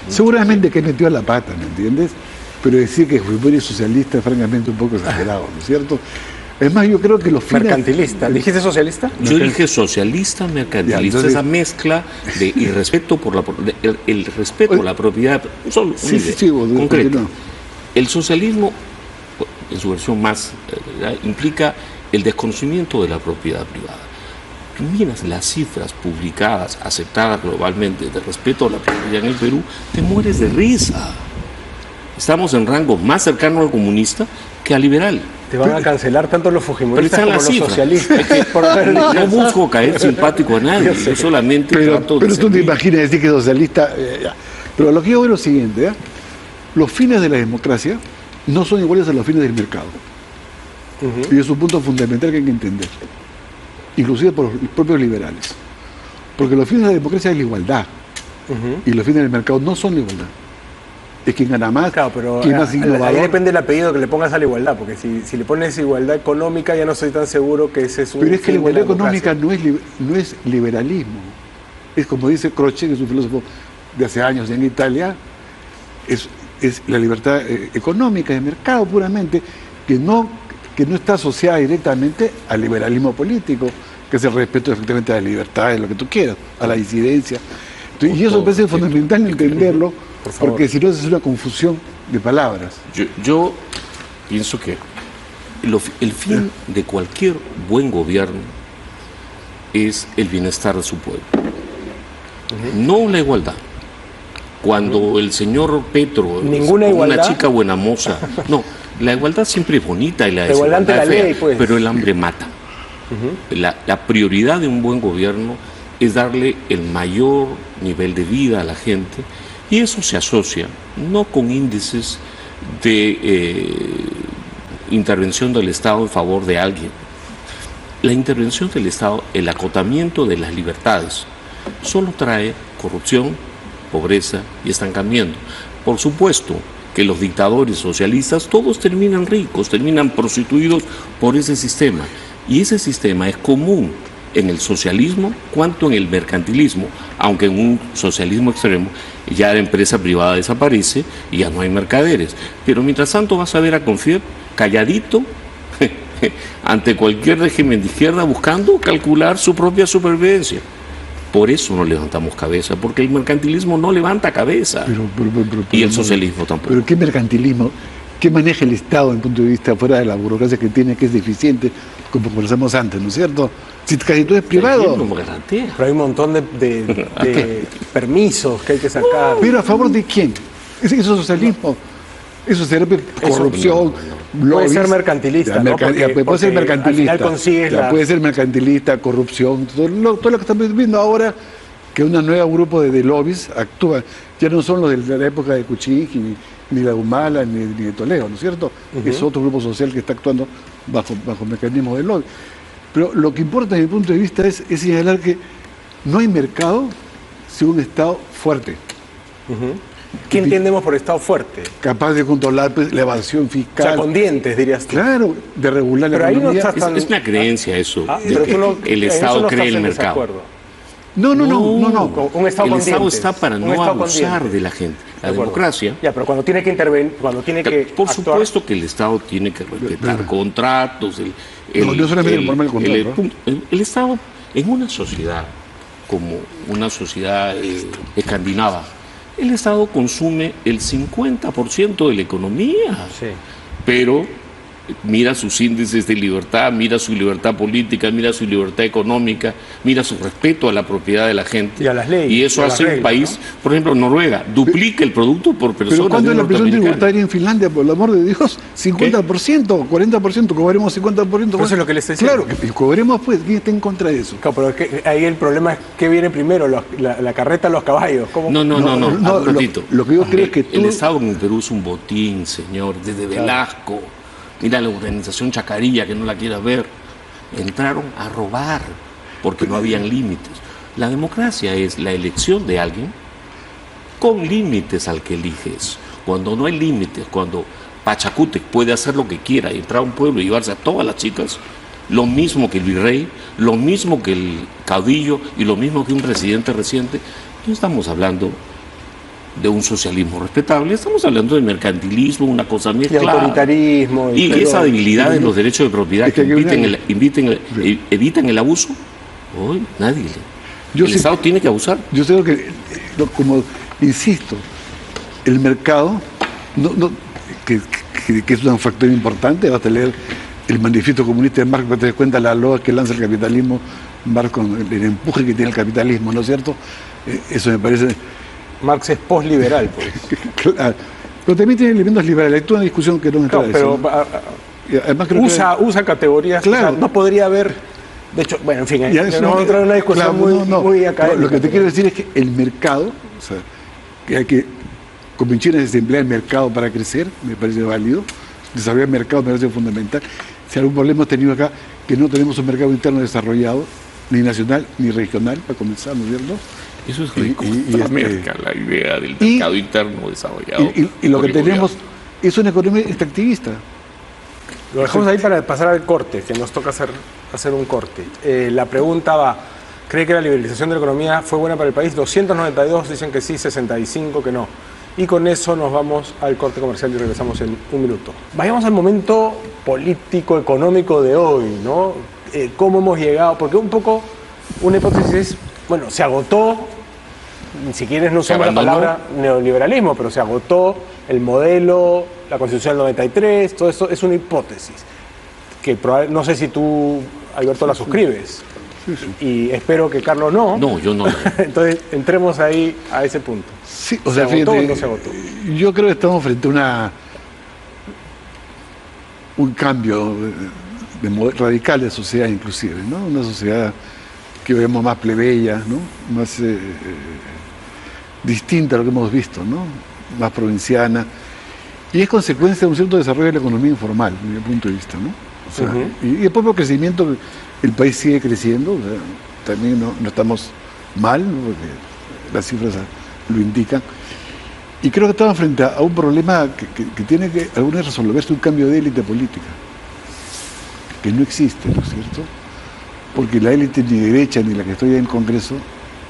Seguramente que metió la pata, ¿me entiendes? Pero decir que Fujimori es socialista es francamente un poco exagerado, ¿no es cierto? Es más, yo creo que los fines... Mercantilista. ¿Dijiste socialista? Yo dije socialista, mercantilista. Entonces, esa mezcla de irrespeto por el respeto a la propiedad. Solo concreto. El socialismo, en su versión más, implica el desconocimiento de la propiedad privada. Tú miras las cifras publicadas, aceptadas globalmente, de respeto a la propiedad en el Perú, te mueres de risa. Estamos en rango más cercano al comunista que al liberal. Te van a cancelar tanto los fujimoristas como los socialistas. No busco caer simpático a nadie, yo solamente trato de pero tú te imaginas decir que socialista... Pero lo que yo veo es lo siguiente, los fines de la democracia no son iguales a los fines del mercado. Y es un punto fundamental que hay que entender. Inclusive por los propios liberales. Porque los fines de la democracia es la igualdad. Y los fines del mercado no son la igualdad. Es quien gana más, quien más innovador. Ahí depende del apellido que le pongas a la igualdad, porque si le pones igualdad económica, ya no estoy tan seguro que ese es un... Pero es que la igualdad económica no es liberalismo. Es como dice Croce, que es un filósofo de hace años en Italia, es la libertad económica, de mercado puramente, que no está asociada directamente al liberalismo político, que es el respeto efectivamente a la libertad, de lo que tú quieras, a la disidencia. Entonces, y eso me parece fundamental entenderlo, porque si no es una confusión de palabras. Yo pienso que el fin de cualquier buen gobierno es el bienestar de su pueblo. No la igualdad, Cuando el señor Petro, Ninguna una igualdad. chica buena moza, no, la igualdad siempre es bonita y la igualdad ante desigualdad la es fea, ley, pues. pero el hambre mata. La prioridad de un buen gobierno es darle el mayor nivel de vida a la gente, y eso se asocia no con índices de intervención del Estado en favor de alguien. La intervención del Estado, el acotamiento de las libertades, solo trae corrupción, pobreza y estancamiento. Por supuesto que los dictadores socialistas todos terminan ricos, terminan prostituidos por ese sistema, y ese sistema es común en el socialismo cuanto en el mercantilismo, aunque en un socialismo extremo ya la empresa privada desaparece y ya no hay mercaderes. Pero mientras tanto vas a ver a Confiep calladito ante cualquier régimen de izquierda buscando calcular su propia supervivencia. Por eso no levantamos cabeza, porque el mercantilismo no levanta cabeza, y el socialismo tampoco. Pero ¿qué mercantilismo? ¿Qué maneja el Estado desde el punto de vista fuera de la burocracia que tiene, que es deficiente, como conversamos antes, ¿no es cierto? Si casi todo es privado. No me garantea. Pero hay un montón de permisos que hay que sacar. ¿Pero a favor de quién? Eso es socialismo. Eso será corrupción. Puede lobbies. ser mercantilista, ¿no? Puede ser mercantilista. Al final consigues Puede ser mercantilista, corrupción, todo lo que estamos viendo ahora, que un nuevo grupo de lobbies actúa. Ya no son los de la época de Kuczynski, ni la Humala, ni de Toledo, ¿no es cierto? Es otro grupo social que está actuando bajo mecanismos de lobby. Pero lo que importa desde mi punto de vista es señalar que no hay mercado sin un Estado fuerte. ¿Qué entendemos por Estado fuerte? Capaz de controlar pues, la evasión O fiscal. sea, con dientes, dirías tú. Claro, de regular Pero la ahí no economía. estás tan... Es una creencia eso, de pero que tú no- el en eso Estado no cree estás el en mercado. desacuerdo. No. Un Estado El con Estado dientes. está para Un no Estado con abusar dientes. de la gente. De La acuerdo. democracia, Ya, pero cuando tiene que intervenir, cuando tiene que por actuar- supuesto que el Estado tiene que respetar contratos. No solamente por el contrato, el Estado, en una sociedad como una sociedad escandinava, el Estado consume el 50% de la economía. Sí. Pero mira sus índices de libertad, mira su libertad política, mira su libertad económica, mira su respeto a la propiedad de la gente. Y a las leyes, Y eso y a las hace un reglas, país, por ejemplo, Noruega, duplica el producto por persona. Pero ¿cuándo de es un la presión norteamericano? tributaria en Finlandia? Por el amor de Dios, 50%, 40%, cobremos 50%. Eso es lo que le estoy diciendo. Claro, y cobremos pues, ¿quién está en contra de eso? Claro, pero es que ahí el problema es que viene primero, la carreta o los caballos. ¿Cómo? No, No, un ratito. lo que yo creo es que El tú- Estado en el Perú es un botín, señor, desde Velasco. Mira la organización Chacarilla, que no la quieras ver. Entraron a robar porque no habían límites. La democracia es la elección de alguien con límites al que eliges. Cuando no hay límites, cuando Pachacútec puede hacer lo que quiera, entrar a un pueblo y llevarse a todas las chicas, lo mismo que el virrey, lo mismo que el caudillo y lo mismo que un presidente reciente, no estamos hablando de un socialismo respetable, estamos hablando de mercantilismo, una cosa Y mezclada. autoritarismo. Y todo. esa debilidad en los derechos de propiedad Es que que hay evitan el abuso, hoy nadie le. Yo El sí- Estado tiene que abusar. Yo creo que, como insisto, el mercado, que es un factor importante, basta leer el manifiesto comunista de Marx para te das cuenta la loa que lanza el capitalismo, Marx con el empuje que tiene el capitalismo, ¿no es cierto? Eso me parece... Marx es posliberal, pues. Claro. Pero también tiene elementos liberales. Hay toda una discusión que no me Claro, entra pero Y además creo usa categorías. Claro. O sea, no podría haber. De hecho, bueno, en fin, Ya es no vamos a entrar en una discusión claro, muy académica. Lo que te quiero decir es que el mercado, o sea, que hay que convencer a desemplear el mercado para crecer, me parece válido. Desarrollar el mercado me parece fundamental. Si algún problema hemos tenido acá, que no tenemos un mercado interno desarrollado, ni nacional ni regional, para comenzar, ¿no es cierto? Eso es Y- rico. y- y La este- merca, la idea del y- mercado interno desarrollado. Y lo que por el tenemos gobierno. es una economía extractivista. Lo dejamos ahí para pasar al corte, que nos toca hacer un corte. La pregunta va, ¿cree que la liberalización de la economía fue buena para el país? 292 dicen que sí, 65 que no. Y con eso nos vamos al corte comercial y regresamos en un minuto. Vayamos al momento político, económico de hoy, ¿no? ¿Cómo hemos llegado? Porque un poco, una hipótesis es, bueno, se agotó, si quieres no usamos la abandonó. palabra neoliberalismo, pero se agotó el modelo, la Constitución del 93, todo esto es una hipótesis que no sé si tú, Alberto, la suscribes. Y espero que Carlos no. No, yo no. Entonces, entremos ahí a ese punto. Sí, o ¿Se sea, agotó fíjate, o no se agotó? yo creo que estamos frente a un cambio radical de sociedad inclusive, ¿no? Una sociedad que vemos más plebeya, ¿no? Más distinta a lo que hemos visto, ¿no? Más provinciana. Y es consecuencia de un cierto desarrollo de la economía informal, desde mi punto de vista, ¿no? O sea, y el propio crecimiento, el país sigue creciendo, o sea, también no estamos mal, ¿no? Porque las cifras lo indican. Y creo que estamos frente a un problema que tiene que alguna vez resolverse, un cambio de élite política, que no existe, ¿no es cierto? Porque la élite ni derecha ni la que estoy en el Congreso,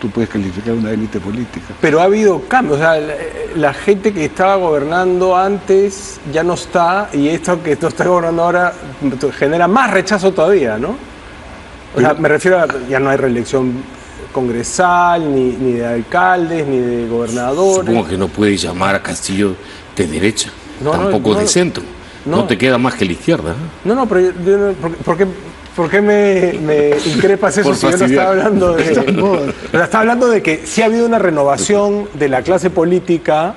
tú puedes calificar una élite política. Pero ha habido cambios, o sea, la gente que estaba gobernando antes ya no está, y esto que está gobernando ahora genera más rechazo todavía, ¿no? O sea, me refiero a ya no hay reelección congresal, ni de alcaldes, ni de gobernadores. Supongo que no puedes llamar a Castillo de derecha, No, tampoco no, de centro. no. No te queda más que la izquierda. No, pero ¿por qué me increpas eso Por si yo no fastidiar. estaba hablando de... O sea, estaba hablando de que sí ha habido una renovación de la clase política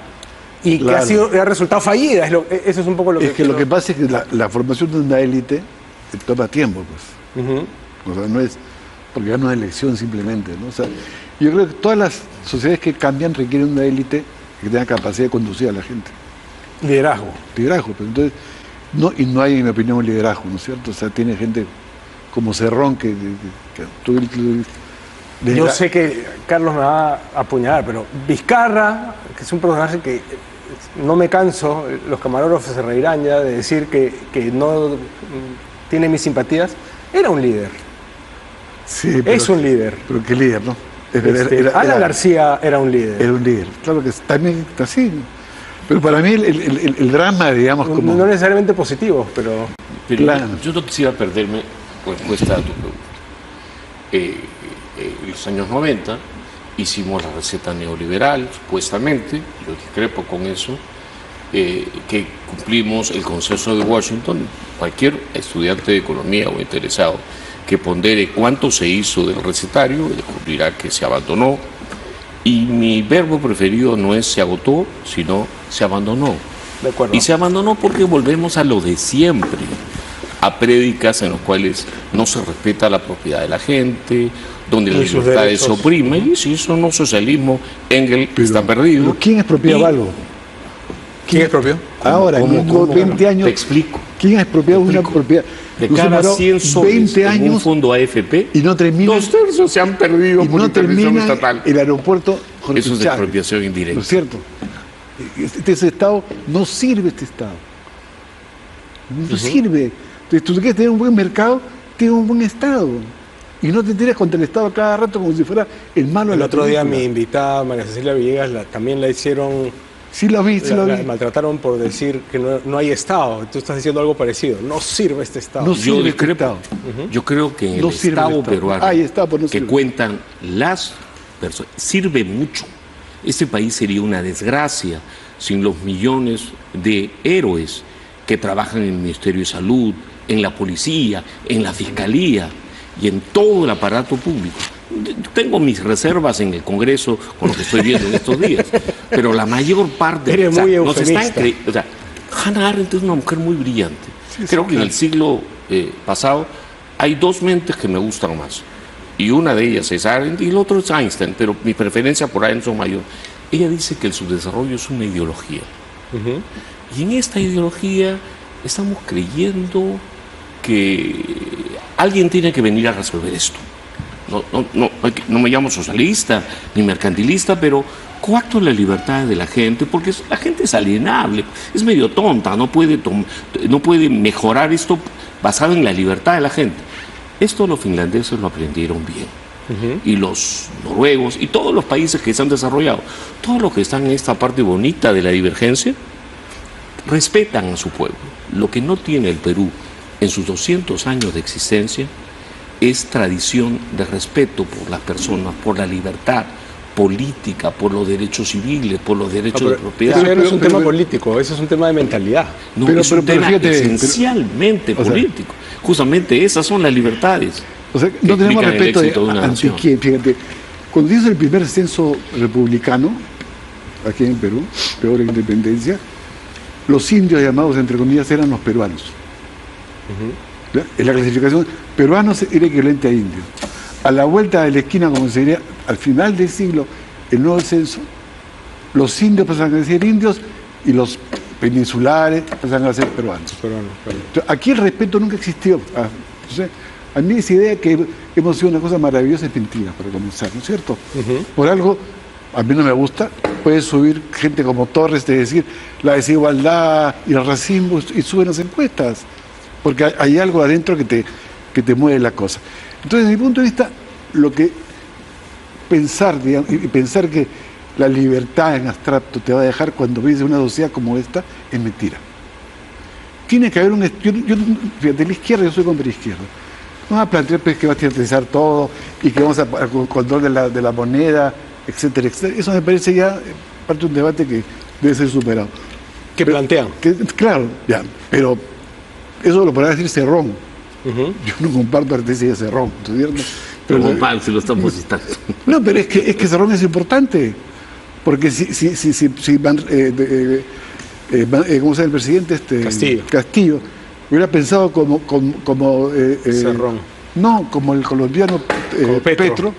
y que ha resultado fallida. Eso es un poco lo que... Es que lo que pasa es que la formación de una élite toma tiempo, pues. O sea, no es porque ya no es elección simplemente, ¿no? O sea, yo creo que todas las sociedades que cambian requieren una élite que tenga capacidad de conducir a la gente. Liderazgo. Liderazgo, pero entonces, no hay, en mi opinión, un liderazgo, ¿no es cierto? O sea, tiene gente como Cerrón Yo sé que Carlos me va a apuñalar, pero Vizcarra, que es un personaje que no me canso, los camarógrafos se reirán ya de decir que no tiene mis simpatías, era un líder. Sí, Es un líder. Pero qué líder, ¿no? Alan García era un líder. Era un líder, claro que también está así, ¿no? Pero para mí el drama, digamos, como... No necesariamente positivo, pero... Claro. Yo no quisiera perderme respuesta a tu pregunta. En los años 90 hicimos la receta neoliberal, supuestamente, yo discrepo con eso, que cumplimos el consenso de Washington. Cualquier estudiante de economía o interesado que pondere cuánto se hizo del recetario descubrirá que se abandonó. Y mi verbo preferido no es se agotó, sino se abandonó. De acuerdo. Y se abandonó porque volvemos a lo de siempre, a prédicas en las cuales no se respeta la propiedad de la gente, donde la libertad se oprime, y si eso no es socialismo, Engels está perdido. ¿Pero quién expropiaba algo? ¿Quién expropió? Ahora, en 20 años... Te explico. ¿Quién ha expropiado una propiedad? De cada 100 soles 20 años en un fondo AFP, y no termina, 2/3 se han perdido y por no intervención termina estatal. el aeropuerto con Eso es Chávez. expropiación indirecta. ¿No es cierto? Este Estado no sirve, este Estado. No sirve. Entonces, tú quieres tener un buen mercado, tiene un buen Estado. Y no te tiras contra el Estado cada rato como si fuera el malo de la El otro día película. mi invitada, María Cecilia Villegas, también la hicieron... Sí lo vi, sí lo vi. La maltrataron por decir que no hay Estado. Tú estás diciendo algo parecido. No sirve este Estado. No Yo sirve discrepo. Yo creo que en No el sirve el Estado Estado. peruano Ahí está, pues no que sirve. cuentan las personas, sirve mucho. Este país sería una desgracia sin los millones de héroes que trabajan en el Ministerio de Salud, en la policía, en la fiscalía y en todo el aparato público. Tengo mis reservas en el Congreso con lo que estoy viendo en estos días, pero la mayor parte... Eres muy nos eufemista. están o sea, Hannah Arendt es una mujer muy brillante. Sí, Creo sí, que en claro. el siglo pasado hay dos mentes que me gustan más. Y una de ellas es Arendt y el otro es Einstein, pero mi preferencia por Arendt es mayor. Ella dice que el subdesarrollo es una ideología. Y en esta ideología estamos creyendo que alguien tiene que venir a resolver esto. No me llamo socialista ni mercantilista, pero coacto la libertad de la gente, porque la gente es alienable, es medio tonta, no puede mejorar esto basado en la libertad de la gente. Esto los finlandeses lo aprendieron bien. Y los noruegos y todos los países que se han desarrollado, todos los que están en esta parte bonita de la divergencia, respetan a su pueblo. Lo que no tiene el Perú en sus 200 años de existencia es tradición de respeto por las personas, por la libertad política, por los derechos civiles, por los derechos de propiedad. Eso no es un tema político, eso es un tema de mentalidad. No, Pero- es un pero tema fíjate, esencialmente o sea, político. Justamente esas son las libertades. O sea, que no tenemos explican el respeto éxito de una ante nación. quién. Fíjate, cuando hizo el primer censo republicano, aquí en Perú, peor la independencia, los indios llamados, entre comillas, eran los peruanos. ¿Ya? En la clasificación, peruanos era equivalente a indios. A la vuelta de la esquina, como se diría, al final del siglo, el nuevo censo, los indios pasan a ser indios y los peninsulares pasan a ser peruanos. Entonces, aquí el respeto nunca existió. Entonces, a mí esa idea que hemos sido una cosa maravillosa es mentira, para comenzar, ¿no es cierto? Por algo, a mí no me gusta, puede subir gente como Torres de decir la desigualdad y el racismo y suben las encuestas, porque hay algo adentro que te mueve la cosa. Entonces, desde mi punto de vista, lo que pensar, digamos, y pensar que la libertad en abstracto te va a dejar cuando vives en una sociedad como esta, es mentira. Tiene que haber fíjate, la izquierda, yo soy contra la izquierda. Vamos a plantear pues, que va a estatizar todo y que vamos a con control de la moneda, etcétera, etcétera. Eso me parece ya parte de un debate que debe ser superado. ¿Qué plantean? Claro, ya, pero eso lo podrá decir Cerrón. Yo no comparto la tesis de Cerrón, ¿no es cierto? Pero como mal, si lo estamos citando. No, pero es que Cerrón es importante, porque si ¿cómo se llama el presidente? Castillo hubiera pensado como Cerrón. No, como el colombiano Como Petro,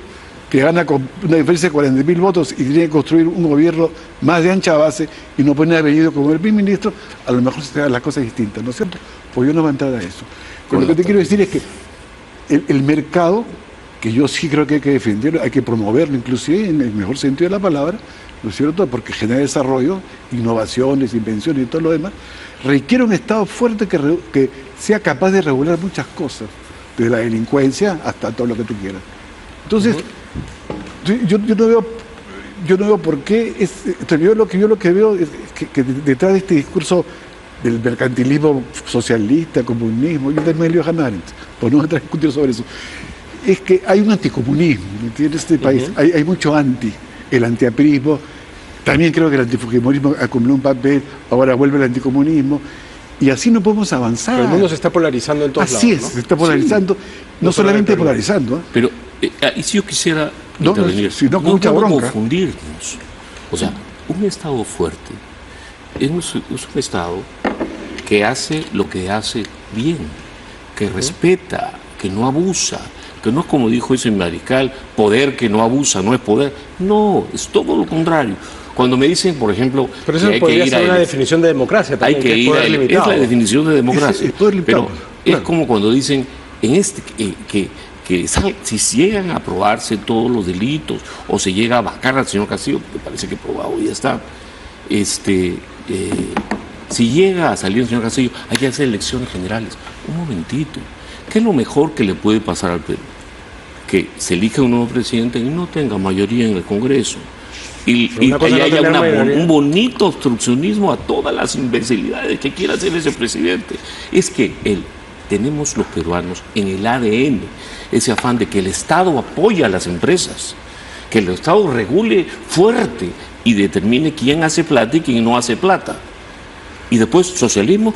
que gana con una diferencia de 40.000 votos y tiene que construir un gobierno más de ancha base y no pone apellido como el primer ministro, a lo mejor se hagan las cosas distintas, ¿no es cierto? Pues yo no voy a entrar a eso. Pero lo que te quiero decir es que el mercado, que yo sí creo que hay que defenderlo, hay que promoverlo inclusive en el mejor sentido de la palabra, ¿no es cierto? Porque genera desarrollo, innovaciones, invenciones y todo lo demás, requiere un Estado fuerte que sea capaz de regular muchas cosas, desde la delincuencia hasta todo lo que tú quieras. Entonces, yo no veo por qué, yo lo que veo es que detrás de este discurso del mercantilismo socialista, comunismo, yo también leo a Hannah Arendt, pues no voy a discutir sobre eso, es que hay un anticomunismo, ¿me entiendes? En este país hay mucho el antiaprismo, también creo que el antifujimorismo acumuló un papel, ahora vuelve el anticomunismo, y así no podemos avanzar. Pero el mundo se está polarizando en todos lados. Así es, ¿no? Se está polarizando, no solamente polarizando. Pero y si yo quisiera intervenir, no mucha bronca. Confundirnos. O sea, un Estado fuerte es un Estado que hace lo que hace bien, que respeta, que no abusa, que no es como dijo ese mariscal, poder que no abusa, no es poder. No, es todo lo contrario. Cuando me dicen, por ejemplo, pero eso que hay podría que ir ser una definición de democracia también, hay que ir a es la definición de democracia. Es poder limitado, pero claro. es como cuando dicen que si llegan a aprobarse todos los delitos o se llega a vacar al señor Castillo, me parece que probado ya está, si llega a salir el señor Castillo, hay que hacer elecciones generales. Un momentito, ¿qué es lo mejor que le puede pasar al Perú? Que se elija un nuevo presidente y no tenga mayoría en el Congreso. Y ahí haya un bonito obstruccionismo a todas las imbecilidades que quiera hacer ese presidente. Es que tenemos los peruanos en el ADN ese afán de que el Estado apoya a las empresas, que el Estado regule fuerte y determine quién hace plata y quién no hace plata. Y después socialismo,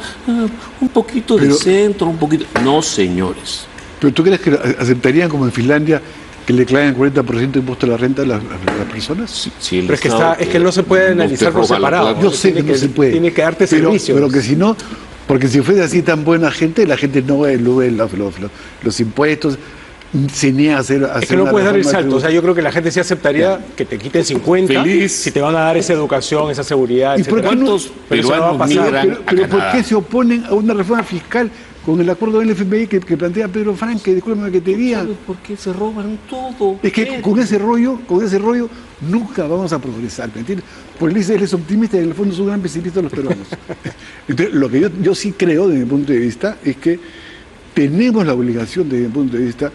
un poquito de centro, un poquito... No, señores. ¿Pero tú crees que aceptarían, como en Finlandia, que le claven 40% de impuesto a la renta a las personas? Sí, pero es que no se puede analizar por separado. Yo sé que no se puede. Tiene que darte servicio. Pero que si no, porque si fuese así tan buena gente, la gente no elude los impuestos, se niega a hacer es que no puedes dar el salto. O sea, yo creo que la gente sí aceptaría que te quiten 50 feliz, si te van a dar esa educación, esa seguridad, etc. ¿Cuántos peruanos migran a pero ¿por Canadá? qué se oponen a una reforma fiscal con el acuerdo del FMI que plantea Pedro Frank, que discúlpeme que te diga? ¿Sabes por qué se roban todo? Es que con ese rollo nunca vamos a progresar, ¿me entiendes? Porque él es optimista y en el fondo es un gran pesimista de los peruanos. Entonces, lo que yo sí creo, desde mi punto de vista, es que tenemos la obligación, desde mi punto de vista,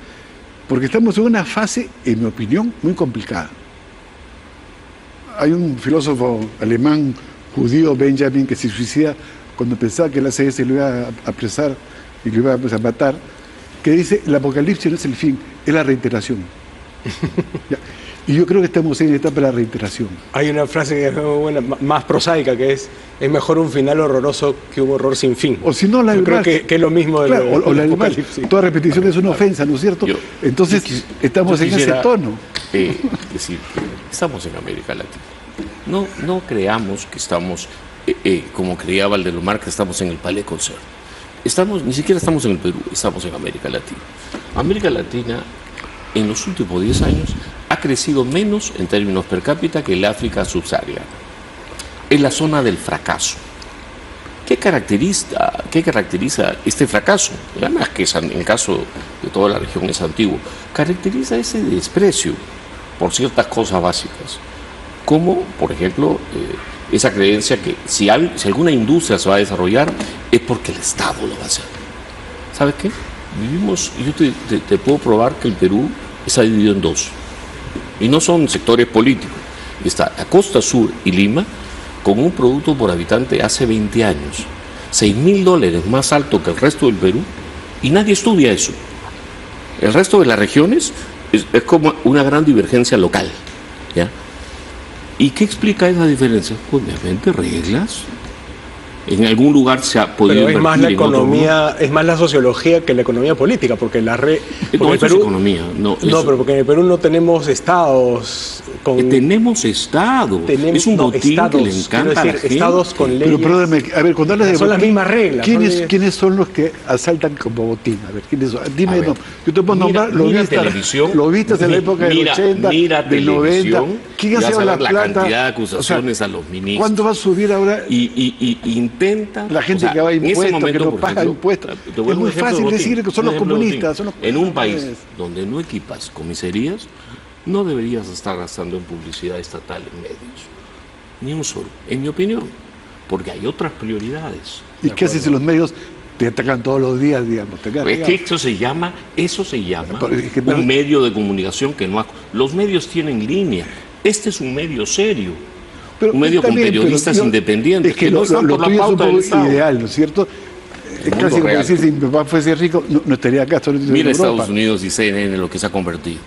porque estamos en una fase, en mi opinión, muy complicada. Hay un filósofo alemán, judío, Benjamin, que se suicida cuando pensaba que la CS lo iba a apresar y lo iba a matar, que dice, el apocalipsis no es el fin, es la reiteración. Y yo creo que estamos en la etapa de la reiteración. Hay una frase que es muy buena, más prosaica, que es mejor un final horroroso que un horror sin fin. O si no, yo creo que es lo mismo del apocalipsis. Toda repetición es una ofensa, ¿no es cierto? Entonces, estamos en ese tono. Decir que estamos en América Latina. no creamos que estamos, como creía Valdelomar, que estamos en el Palais Concert. Ni siquiera estamos en el Perú, estamos en América Latina. América Latina, en los últimos 10 años, ha crecido menos en términos per cápita que el África subsahariana. Es la zona del fracaso. ¿Qué caracteriza este fracaso? Además que en el caso de toda la región es antiguo. Caracteriza ese desprecio por ciertas cosas básicas, como, por ejemplo, esa creencia que si alguna industria se va a desarrollar es porque el Estado lo va a hacer. ¿Sabes qué? Yo te puedo probar que el Perú está dividido en dos. Y no son sectores políticos. Está la costa sur y Lima con un producto por habitante hace 20 años, $6.000 más alto que el resto del Perú, y nadie estudia eso. El resto de las regiones es como una gran divergencia local, ¿ya? ¿Y qué explica esa diferencia? Pues obviamente reglas. En algún lugar se ha podido Pero es más invertir, la economía, es más la sociología que la economía política, porque No, eso es economía. Pero porque en el Perú no tenemos estados con... Tenemos Estado. Es un botín que le encanta a la gente. Estados con leyes. Pero perdóname, a ver, cuando hablas de son las botín, mismas reglas. ¿quiénes son los que asaltan como botín? A ver, ¿quiénes son? Dime, A ver, yo te puedo nombrar televisión, lo vistas en la época del 80, del 90. ¿Quién ha sido la cantidad de acusaciones a los ministros? ¿Cuánto va a subir ahora? Y intenta... La gente que va a impuestos, que no paga impuestos. Es muy fácil decir que son los comunistas. En un país donde no equipas comisarías, no deberías estar gastando en publicidad estatal en medios. Ni un solo, en mi opinión. Porque hay otras prioridades. ¿Y qué haces si los medios te atacan todos los días, digamos? Es que eso se llama un medio de comunicación que no ha... Los medios tienen línea. Este es un medio serio. Un medio con periodistas independientes. Es que lo tuyo es un poco ideal, ¿no es cierto? Es casi como decir, si mi papá fuese rico, no estaría acá. Mira Estados Unidos y CNN en lo que se ha convertido.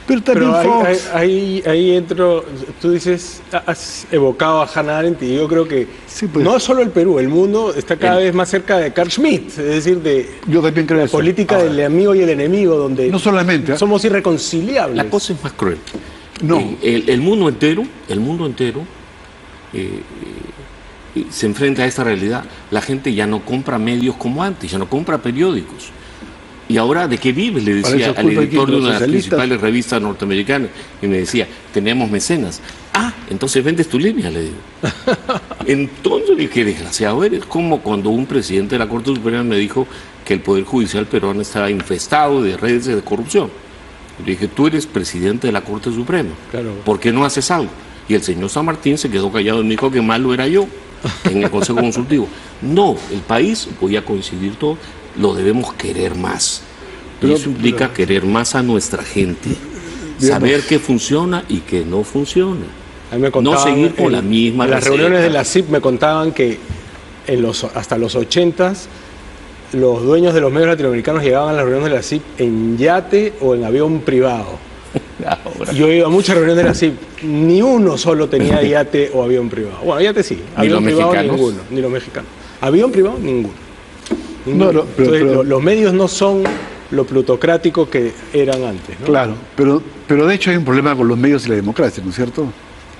Pero también Fox. Ahí entro, tú dices, has evocado a Hannah Arendt, y yo creo que sí, pues, no solo el Perú, el mundo está cada vez más cerca de Carl Schmitt, es decir, yo también creo la eso. política del amigo y el enemigo, donde no solamente, somos irreconciliables. La cosa es más cruel. No. El mundo entero se enfrenta a esta realidad. La gente ya no compra medios como antes, ya no compra periódicos. Y ahora, ¿de qué vives? Le decía al editor de una de las principales revistas norteamericanas, y me decía, tenemos mecenas. Ah, entonces vendes tu línea, le digo. Entonces dije, qué desgraciado eres. Como cuando un presidente de la Corte Suprema me dijo que el Poder Judicial peruano estaba infestado de redes de corrupción. Le dije, tú eres presidente de la Corte Suprema, claro. ¿Por qué no haces algo? Y el señor San Martín se quedó callado y me dijo que malo era yo en el Consejo Consultivo. No, el país, voy a coincidir todo, lo debemos querer más. Y eso implica querer más a nuestra gente, saber qué funciona y qué no funciona. A mí me contaban, no seguir con la misma en las receta. reuniones de la CIP me contaban que hasta los 80s los dueños de los medios latinoamericanos llegaban a las reuniones de la CIP en yate o en avión privado. Yo he ido a muchas reuniones de la CIP, ni uno solo tenía yate o avión privado. Bueno, yate sí, avión privado ninguno, ni los mexicanos. Avión privado ninguno. No, Entonces, los medios no son lo plutocrático que eran antes, ¿no? Claro, pero de hecho hay un problema con los medios y la democracia, ¿no es cierto?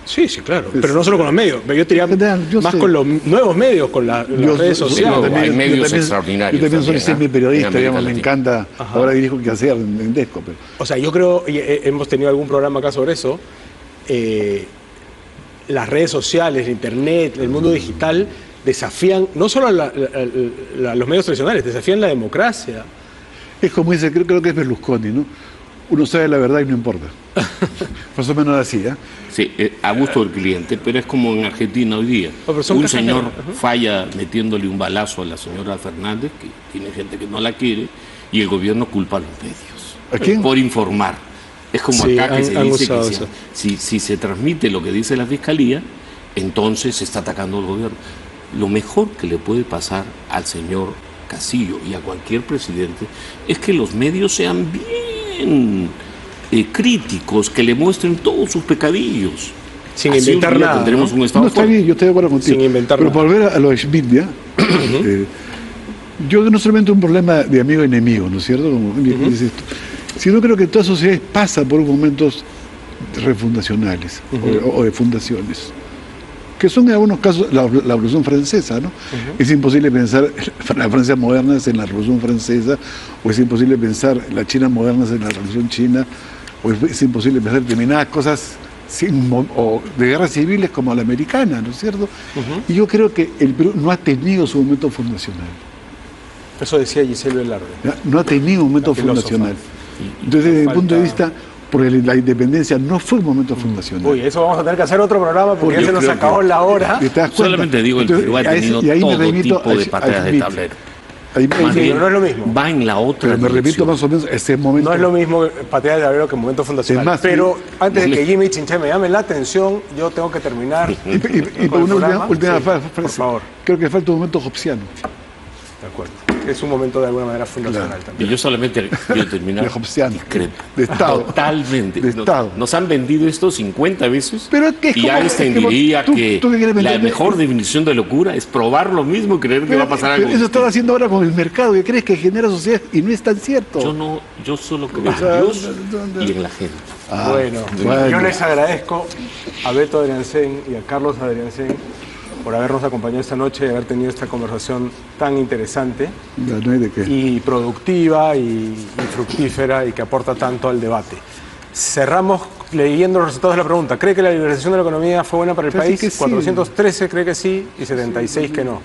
Sí, claro, pero no solo con los medios. Yo diría más sé. con los nuevos medios, con las redes sociales. Hay medios extraordinarios. Yo también soy semi-periodista, digamos, me Latina. encanta. Ajá. Ahora dirijo qué hacer en Desco. Pero... O sea, yo creo, y hemos tenido algún programa acá sobre eso, las redes sociales, el internet, el mundo digital desafían no solo los medios tradicionales, desafían la democracia. Es como dice, creo que es Berlusconi, ¿no? Uno sabe la verdad y no importa. Más o menos así, ¿eh? Sí, a gusto del cliente, pero es como en Argentina hoy día. Un señor falla metiéndole un balazo a la señora Fernández, que tiene gente que no la quiere, y el gobierno culpa a los medios. ¿A quién? Por informar. Es como sí, acá que se dice que si se transmite lo que dice la Fiscalía, entonces se está atacando al gobierno. Lo mejor que le puede pasar al señor Castillo y a cualquier presidente es que los medios sean bien críticos, que le muestren todos sus pecadillos. Sin inventar nada. Tendremos un Estado no, está bien, yo estoy de acuerdo contigo. Sin inventar pero nada. por volver a lo de Schmitt, ¿ya? Yo no solamente un problema de amigo-enemigo, ¿no es cierto? Como dices tú, sino creo que toda sociedad pasa por momentos refundacionales o de fundaciones, que son en algunos casos la Revolución Francesa, ¿no? Es imposible pensar la Francia moderna en la Revolución Francesa, o es imposible pensar la China moderna en la Revolución China, o es imposible pensar determinadas cosas o de guerras civiles como la americana, ¿no es cierto? Y yo creo que el Perú no ha tenido su momento fundacional. Eso decía Giselle Velarde. No ha tenido un momento fundacional. Entonces, desde mi punto de vista, porque la independencia no fue un momento fundacional. Uy, eso vamos a tener que hacer otro programa porque ya se nos acabó la hora. Solamente digo, el Perú ha tenido todo tipo de pateas de tablero. Pero no es lo mismo. Va en la otra Pero me repito más o menos ese momento. No es lo mismo patear de tablero que momento fundacional. Es más, pero antes de que Jimmy y Chinché me llamen la atención, yo tengo que terminar. Y por una última frase, por favor. Creo que falta un momento hobbesiano. De acuerdo. Es un momento de alguna manera fundacional también. Y yo solamente quiero terminar. De hobbesiano. Discrepo. De Estado. Totalmente. De Estado. Nos han vendido esto 50 veces. Pero es que es y como, Einstein es como, diría tú que qué quieres la vender? mejor definición de locura es probar lo mismo y creer que va a pasar algo. Eso están haciendo ahora con el mercado, que crees que genera sociedad y no es tan cierto. Yo solo creo en Dios y en la gente. Bueno, yo les agradezco a Beto Adriancén y a Carlos Adriancén por habernos acompañado esta noche y haber tenido esta conversación tan interesante No hay de qué. y productiva y fructífera y que aporta tanto al debate. Cerramos leyendo los resultados de la pregunta. ¿Cree que la liberalización de la economía fue buena para el país? Que sí. 413 cree que sí y 76 que no.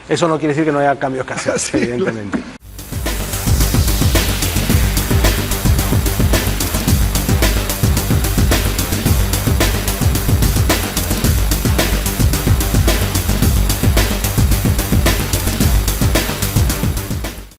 Eso no quiere decir que no haya cambios que hacer, evidentemente.